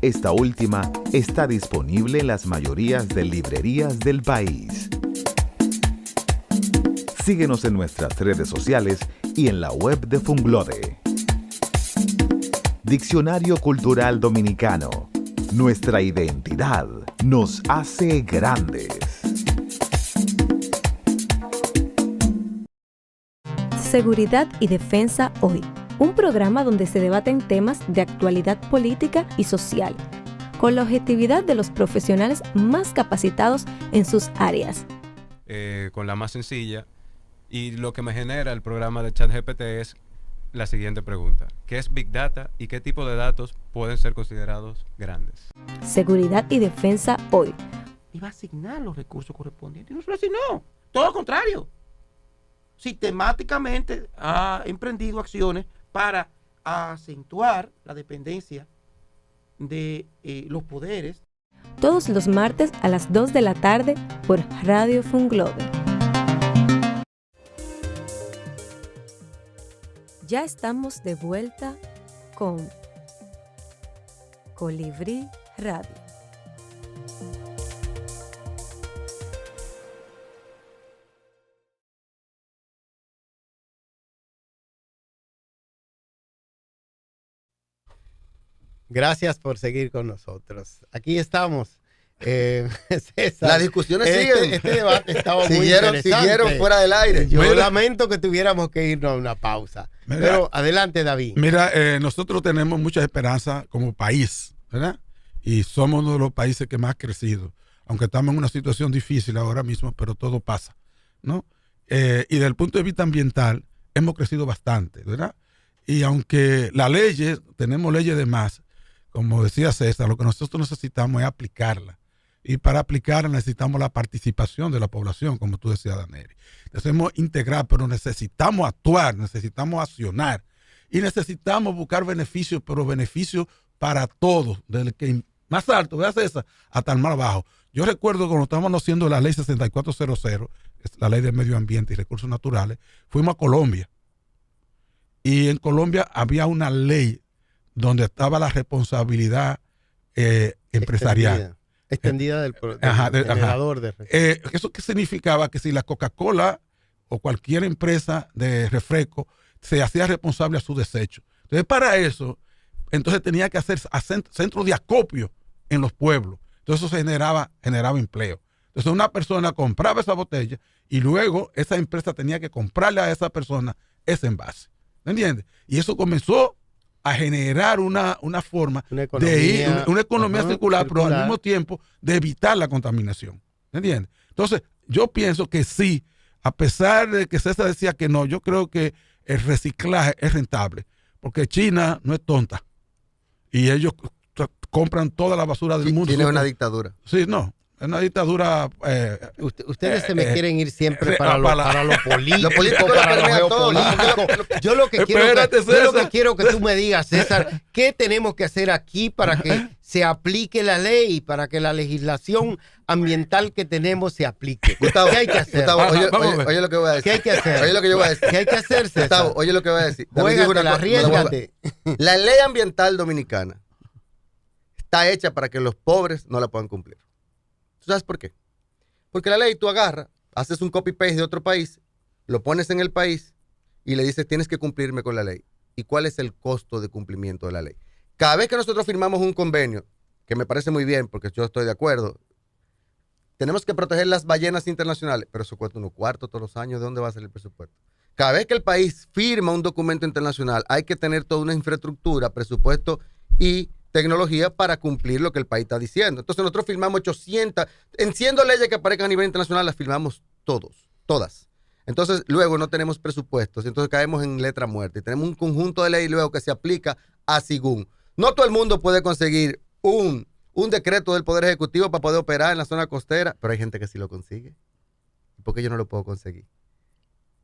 S7: Esta última está disponible en las mayorías de librerías del país. Síguenos en nuestras redes sociales y en la web de Funglode. Diccionario Cultural Dominicano. Nuestra identidad nos hace grandes.
S1: Seguridad y Defensa Hoy, un programa donde se debaten temas de actualidad política y social, con la objetividad de los profesionales más capacitados en sus áreas.
S5: Con la más sencilla. Y lo que me genera el programa de ChatGPT es la siguiente pregunta. ¿Qué es Big Data y qué tipo de datos pueden ser considerados grandes?
S1: Seguridad y Defensa Hoy.
S6: Y va a asignar los recursos correspondientes. Y nosotros así no. Todo lo contrario. Sistemáticamente ha emprendido acciones para acentuar la dependencia de los poderes.
S1: Todos los martes a las 2 de la tarde por Radio Funglobe. Ya estamos de vuelta con Colibrí Radio.
S2: Gracias por seguir con nosotros. Aquí estamos. César,
S4: Las discusiones siguen.
S2: Este debate estaba muy interesante.
S4: Siguieron fuera del aire.
S2: Yo lamento que tuviéramos que irnos a una pausa. Pero adelante, David.
S3: Mira, nosotros tenemos mucha esperanza como país, ¿verdad? Y somos uno de los países que más ha crecido. Aunque estamos en una situación difícil ahora mismo, pero todo pasa, ¿no? Y desde el punto de vista ambiental, hemos crecido bastante, ¿verdad? Y aunque las leyes, tenemos leyes de más, como decía César, lo que nosotros necesitamos es aplicarla. Y para aplicarla necesitamos la participación de la población, como tú decías, Daneri. Debemos integrar, pero necesitamos actuar, necesitamos accionar. Y necesitamos buscar beneficios, pero beneficios para todos, desde el que más alto, ¿verdad, César?, hasta el más bajo. Yo recuerdo cuando estábamos haciendo la ley 6400, la ley de medio ambiente y recursos naturales, fuimos a Colombia. Y en Colombia había una ley donde estaba la responsabilidad empresarial.
S2: Extendida del generador de refresco.
S3: ¿Eso qué significaba? Que si la Coca-Cola o cualquier empresa de refresco se hacía responsable a su desecho. Entonces, para eso, entonces tenía que hacer centros de acopio en los pueblos. Entonces, eso generaba empleo. Entonces, una persona compraba esa botella y luego esa empresa tenía que comprarle a esa persona ese envase. ¿Me entiendes? Y eso comenzó a generar una forma una economía circular, pero al mismo tiempo de evitar la contaminación. ¿Me entiendes? Entonces, yo pienso que sí, a pesar de que César decía que no, yo creo que el reciclaje es rentable, porque China no es tonta y ellos compran toda la basura del mundo.
S4: China es una dictadura.
S3: Sí, no. Es una dictadura.
S2: Ustedes se me quieren ir siempre para lo político, para lo geopolítico. Yo lo que quiero que tú me digas, César, ¿qué tenemos que hacer aquí para que se aplique la ley, para que la legislación ambiental que tenemos se aplique?
S4: Gustavo,
S2: ¿qué hay que hacer?
S4: Gustavo, oye lo que voy a decir.
S2: ¿Qué hay que hacer?
S4: Oye lo que yo voy a decir.
S2: ¿Qué hay que hacer, César?
S4: Gustavo, oye lo que voy a decir.
S2: Arriésgate.
S4: La ley ambiental dominicana está hecha para que los pobres no la puedan cumplir. ¿Tú sabes por qué? Porque la ley tú agarras, haces un copy-paste de otro país, lo pones en el país y le dices tienes que cumplirme con la ley. ¿Y cuál es el costo de cumplimiento de la ley? Cada vez que nosotros firmamos un convenio, que me parece muy bien porque yo estoy de acuerdo, tenemos que proteger las ballenas internacionales, pero eso cuesta unos cuartos todos los años. ¿De dónde va a salir el presupuesto? Cada vez que el país firma un documento internacional, hay que tener toda una infraestructura, presupuesto y tecnología para cumplir lo que el país está diciendo. Entonces nosotros firmamos 800, en 100 leyes que aparezcan a nivel internacional, las firmamos todas. Entonces luego no tenemos presupuestos, entonces caemos en letra muerta y tenemos un conjunto de leyes luego que se aplica a según. No todo el mundo puede conseguir un decreto del Poder Ejecutivo para poder operar en la zona costera, pero hay gente que sí lo consigue. ¿Por qué yo no lo puedo conseguir?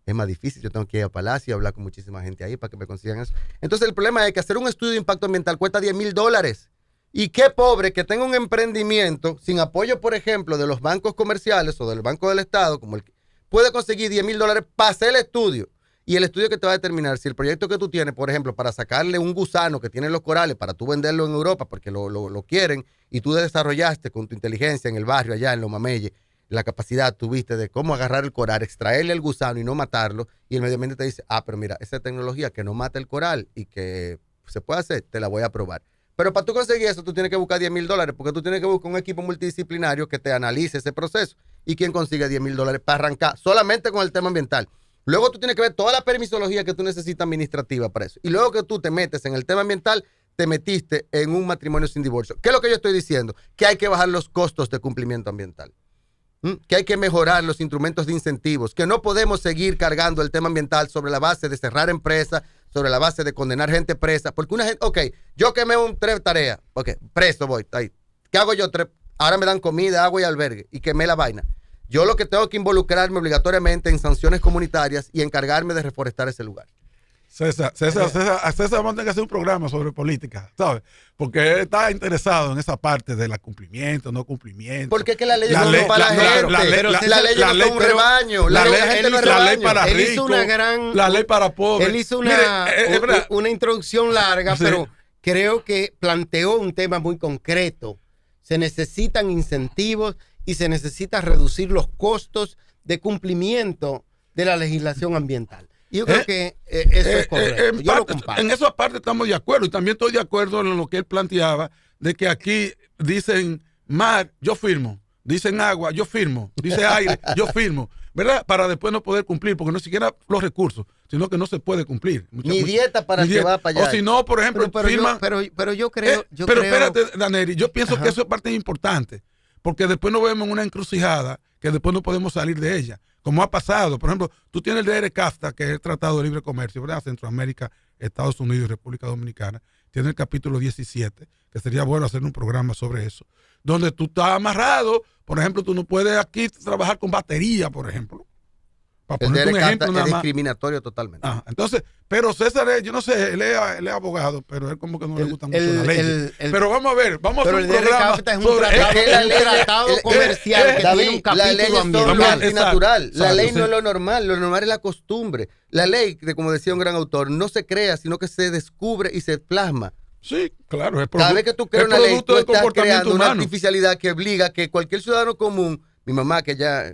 S4: Es más difícil, yo tengo que ir a Palacio y hablar con muchísima gente ahí para que me consigan eso. Entonces el problema es que hacer un estudio de impacto ambiental cuesta $10,000. Y qué pobre que tenga un emprendimiento sin apoyo, por ejemplo, de los bancos comerciales o del Banco del Estado, como el que puede conseguir $10,000 para hacer el estudio. Y el estudio que te va a determinar si el proyecto que tú tienes, por ejemplo, para sacarle un gusano que tienen los corales, para tú venderlo en Europa porque lo quieren, y tú desarrollaste con tu inteligencia en el barrio allá en Los Mameyes, la capacidad tuviste de cómo agarrar el coral, extraerle el gusano y no matarlo, y el medio ambiente te dice, pero mira, esa tecnología que no mata el coral y que se puede hacer, te la voy a aprobar. Pero para tú conseguir eso, tú tienes que buscar $10,000 porque tú tienes que buscar un equipo multidisciplinario que te analice ese proceso. ¿Y quién consigue $10,000 para arrancar solamente con el tema ambiental? Luego tú tienes que ver toda la permisología que tú necesitas administrativa para eso. Y luego que tú te metes en el tema ambiental, te metiste en un matrimonio sin divorcio. ¿Qué es lo que yo estoy diciendo? Que hay que bajar los costos de cumplimiento ambiental. Que hay que mejorar los instrumentos de incentivos, que no podemos seguir cargando el tema ambiental sobre la base de cerrar empresas, sobre la base de condenar gente presa, porque una gente, ok, yo quemé 3 tareas, ok, preso voy, ahí. ¿Qué hago yo? 3, ahora me dan comida, agua y albergue, y quemé la vaina. Yo lo que tengo que involucrarme obligatoriamente en sanciones comunitarias y encargarme de reforestar ese lugar.
S3: César vamos a tener que hacer un programa sobre política, ¿sabes? Porque él está interesado en esa parte de la cumplimiento, no cumplimiento.
S4: Porque es que la ley no es para la gente. La ley no es un rebaño. La gente no es
S3: la ley para
S2: ricos.
S3: Él hizo la ley para pobres.
S2: Él hizo una introducción larga, sí, pero creo que planteó un tema muy concreto. Se necesitan incentivos y se necesita reducir los costos de cumplimiento de la legislación ambiental. Yo creo que eso es correcto. Yo lo comparto.
S3: En esa parte estamos de acuerdo y también estoy de acuerdo en lo que él planteaba de que aquí dicen mar, yo firmo, dicen agua, yo firmo, dice aire, yo firmo, ¿verdad? Para después no poder cumplir, porque no siquiera los recursos, sino que no se puede cumplir.
S4: Ni dieta para el que va para allá.
S3: O si no, por ejemplo, firman.
S2: Pero yo creo.
S3: Pero espérate, Daneri, yo pienso que eso es parte importante, porque después nos vemos en una encrucijada que después no podemos salir de ella. Como ha pasado, por ejemplo, tú tienes el DR-CAFTA, que es el Tratado de Libre Comercio, ¿verdad? Centroamérica, Estados Unidos y República Dominicana. Tiene el capítulo 17, que sería bueno hacer un programa sobre eso, donde tú estás amarrado. Por ejemplo, tú no puedes aquí trabajar con batería, por ejemplo.
S4: Para ponerte un ejemplo, es discriminatorio totalmente.
S3: Entonces, pero César, yo no sé, él es abogado, pero él como que no le gusta mucho la ley. Pero vamos a ver, vamos a hacer un programa
S2: sobre el tratado comercial que tiene un capítulo ambiental.
S4: Es natural. La ley no es lo normal es la costumbre. La ley, como decía un gran autor, no se crea, sino que se descubre y se plasma.
S3: Sí, claro.
S4: Cada vez que tú creas una ley, tú estás creando una artificialidad que obliga que cualquier ciudadano común, mi mamá que ya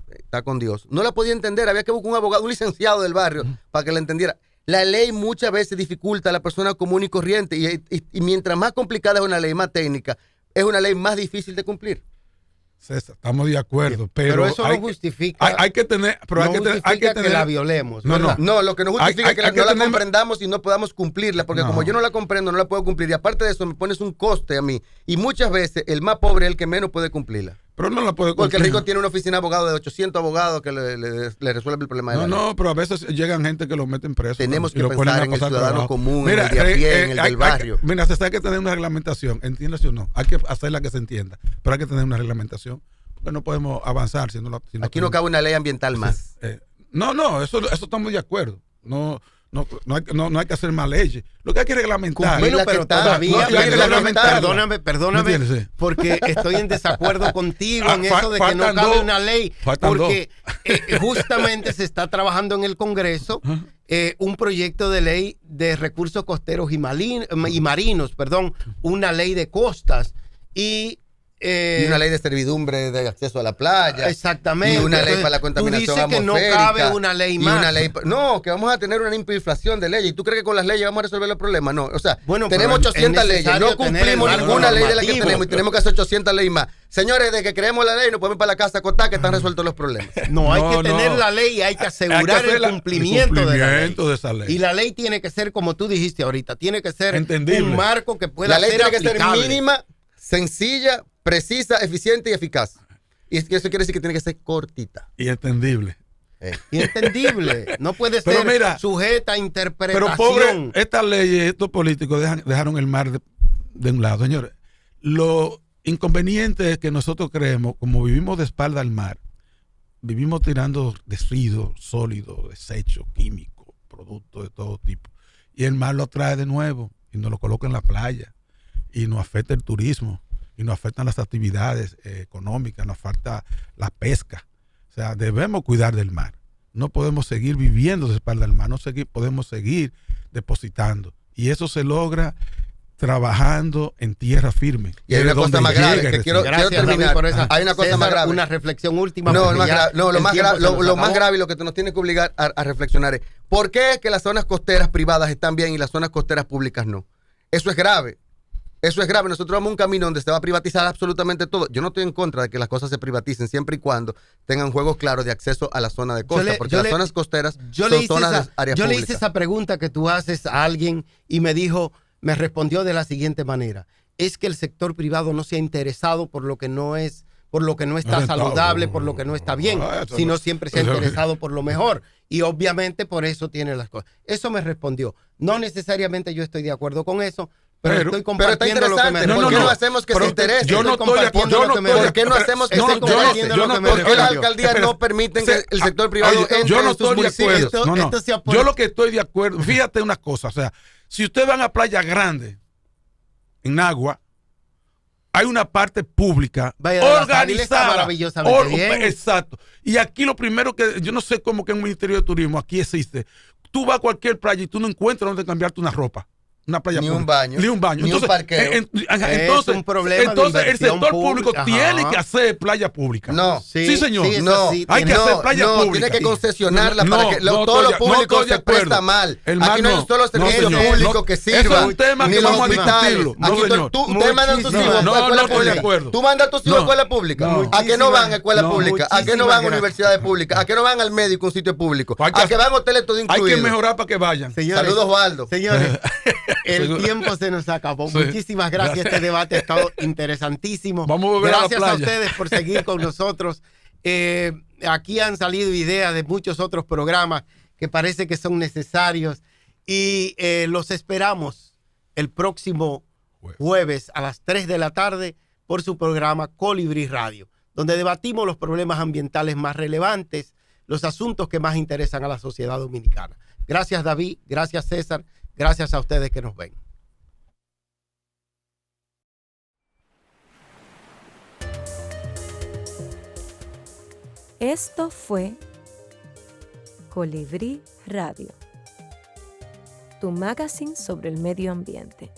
S4: está con Dios, no la podía entender, había que buscar un abogado, un licenciado del barrio para que la entendiera. La ley muchas veces dificulta a la persona común y corriente y mientras más complicada es una ley, más técnica, es una ley más difícil de cumplir.
S3: César, estamos de acuerdo, pero
S2: eso no justifica.
S3: Hay que tener, pero hay que tener
S2: que la violemos.
S4: No, lo que no justifica es que no la comprendamos y no podamos cumplirla, porque como yo no la comprendo, no la puedo cumplir. Y aparte de eso, me pones un coste a mí. Y muchas veces el más pobre es el que menos puede cumplirla.
S3: Pero no la puede cumplir.
S4: Porque el rico tiene una oficina de abogados de 800 abogados que le resuelve el problema de la ley.
S3: No, pero a veces llegan gente que lo meten preso.
S4: Tenemos que pensar en el ciudadano común, en el de a pie, en el del barrio.
S3: Mira, hay que tener una reglamentación, entiéndase o no. Hay que hacerla que se entienda, pero hay que tener una reglamentación. Porque no podemos avanzar si
S4: aquí no cabe una ley ambiental más.
S3: Eso estamos de acuerdo. No hay que hacer más leyes. Lo que hay que reglamentar.
S2: Pero todavía perdóname, porque estoy en desacuerdo contigo en eso de que no cabe una ley. Porque justamente se está trabajando en el Congreso un proyecto de ley de recursos costeros y marinos, una ley de costas y
S4: una ley de servidumbre de acceso a la playa.
S2: Exactamente.
S4: Y una ley para la contaminación atmosférica.
S2: Tú dices que no cabe una ley más.
S4: No, que vamos a tener una hiperinflación de leyes. ¿Y tú crees que con las leyes vamos a resolver los problemas? No. O sea, tenemos 800 leyes. No cumplimos ninguna ley de la que tenemos y tenemos que hacer 800 leyes más. Señores, desde que creemos la ley, nos podemos ir para la casa a acostar que están resueltos los problemas.
S2: No, hay que tener la ley y hay que asegurar el cumplimiento
S3: de esa ley.
S2: Y la ley tiene que ser, como tú dijiste ahorita, tiene que ser un marco que pueda ser
S4: aplicable. La ley tiene que ser mínima, sencilla, precisa, eficiente y eficaz. Y eso quiere decir que tiene que ser cortita.
S3: Y entendible.
S2: Y entendible. No puede ser sujeta a interpretación.
S3: Pero pobre, estas leyes, estos políticos dejaron el mar de un lado. Señores, lo inconveniente es que nosotros creemos, como vivimos de espalda al mar, vivimos tirando residuos sólidos, desechos químicos, productos de todo tipo. Y el mar lo trae de nuevo y nos lo coloca en la playa. Y nos afecta el turismo. Y nos afectan las actividades económicas, nos falta la pesca. O sea, debemos cuidar del mar. No podemos seguir viviendo de espalda al mar, podemos seguir depositando. Y eso se logra trabajando en tierra firme.
S4: Y hay una cosa más grave que quiero
S2: Gracias,
S4: terminar.
S2: David, por esa.
S4: Hay una cosa
S2: César,
S4: más grave.
S2: Una reflexión última.
S4: No,
S2: porque ya
S4: lo
S2: el
S4: más
S2: tiempo
S4: grave,
S2: se nos
S4: lo más
S2: acabó.
S4: grave y lo que nos tiene que obligar a reflexionar es ¿por qué es que las zonas costeras privadas están bien y las zonas costeras públicas no? Eso es grave. Eso es grave. Nosotros vamos a un camino donde se va a privatizar absolutamente todo. Yo no estoy en contra de que las cosas se privaticen siempre y cuando tengan juegos claros de acceso a la zona de costa, porque las zonas costeras son zonas de área
S2: Yo le
S4: pública.
S2: hice esa pregunta que tú haces a alguien y me respondió de la siguiente manera. Es que el sector privado no se ha interesado por lo que no es, por lo que no está saludable, por lo que no está bien, sino siempre se ha interesado por lo mejor. Y obviamente por eso tiene las cosas. Eso me respondió. No necesariamente yo estoy de acuerdo con eso, pero estoy compartiendo lo que me
S4: ¿Por qué no hacemos que se interese?
S3: Yo no estoy de acuerdo.
S4: ¿Por qué no hacemos que se interese? ¿Por qué las alcaldías no permiten que el sector privado entre
S3: yo no
S4: en sus
S3: estoy de acuerdo.
S4: municipios?
S3: Yo lo que estoy de acuerdo, fíjate una cosa, o sea, si ustedes van a Playa Grande, en Agua, hay una parte pública organizada.
S2: Maravillosamente bien.
S3: Exacto. Y aquí lo primero que, yo no sé cómo que en un Ministerio de Turismo aquí existe. Tú vas a cualquier playa y tú no encuentras donde cambiarte una ropa. Una playa
S4: Ni
S3: pública.
S4: un baño.
S3: Ni un baño.
S4: Ni un parqueo.
S2: Es un problema de
S3: entonces el
S2: inversión
S3: sector público
S2: pública.
S3: tiene
S2: Ajá.
S3: que hacer playa pública.
S4: No.
S3: Sí, señor.
S2: sí,
S4: No,
S2: sí,
S3: hay que
S2: tiene-
S3: hacer playa pública.
S4: tiene que concesionarla
S3: No,
S4: para que
S3: no
S4: todo
S3: estoy
S4: lo público
S3: de
S4: se
S3: acuerdo.
S4: presta mal.
S3: Hermano,
S4: Aquí no hay un solo servicio
S3: señor.
S4: público que
S3: Eso
S4: sirva.
S3: es un tema
S4: ni
S3: que
S4: los
S3: vamos a
S4: hospitales.
S3: discutirlo. No,
S4: Aquí
S3: señor.
S4: tú mandas a tus hijos a
S3: No,
S4: escuela
S3: no estoy de
S4: pública.
S3: acuerdo.
S4: Tú mandas a tus hijos a
S3: No.
S4: escuela pública.
S3: No.
S4: ¿A qué no van a escuela
S3: No.
S4: pública? ¿A qué no van a
S2: Muchísimas
S4: universidades públicas? ¿A qué no van al médico a un sitio público?
S3: Hay que
S4: ¿A qué van a hoteles todo
S3: Hay
S4: incluido?
S3: que mejorar para que vayan.
S2: Señores,
S4: Saludos, Osvaldo.
S2: Señores, el tiempo se nos acabó.
S3: Sí.
S2: Muchísimas gracias. Este debate ha estado interesantísimo.
S3: Vamos a volver a la
S2: gracias a
S3: playa.
S2: ustedes por seguir con nosotros. Aquí han salido ideas de muchos otros programas que parece que son necesarios y los esperamos el próximo jueves a las 3 de la tarde por su programa Colibrí Radio, donde debatimos los problemas ambientales más relevantes, los asuntos que más interesan a la sociedad dominicana. Gracias, David. Gracias, César. Gracias a ustedes que nos ven.
S1: Esto fue Colibrí Radio, tu magazine sobre el medio ambiente.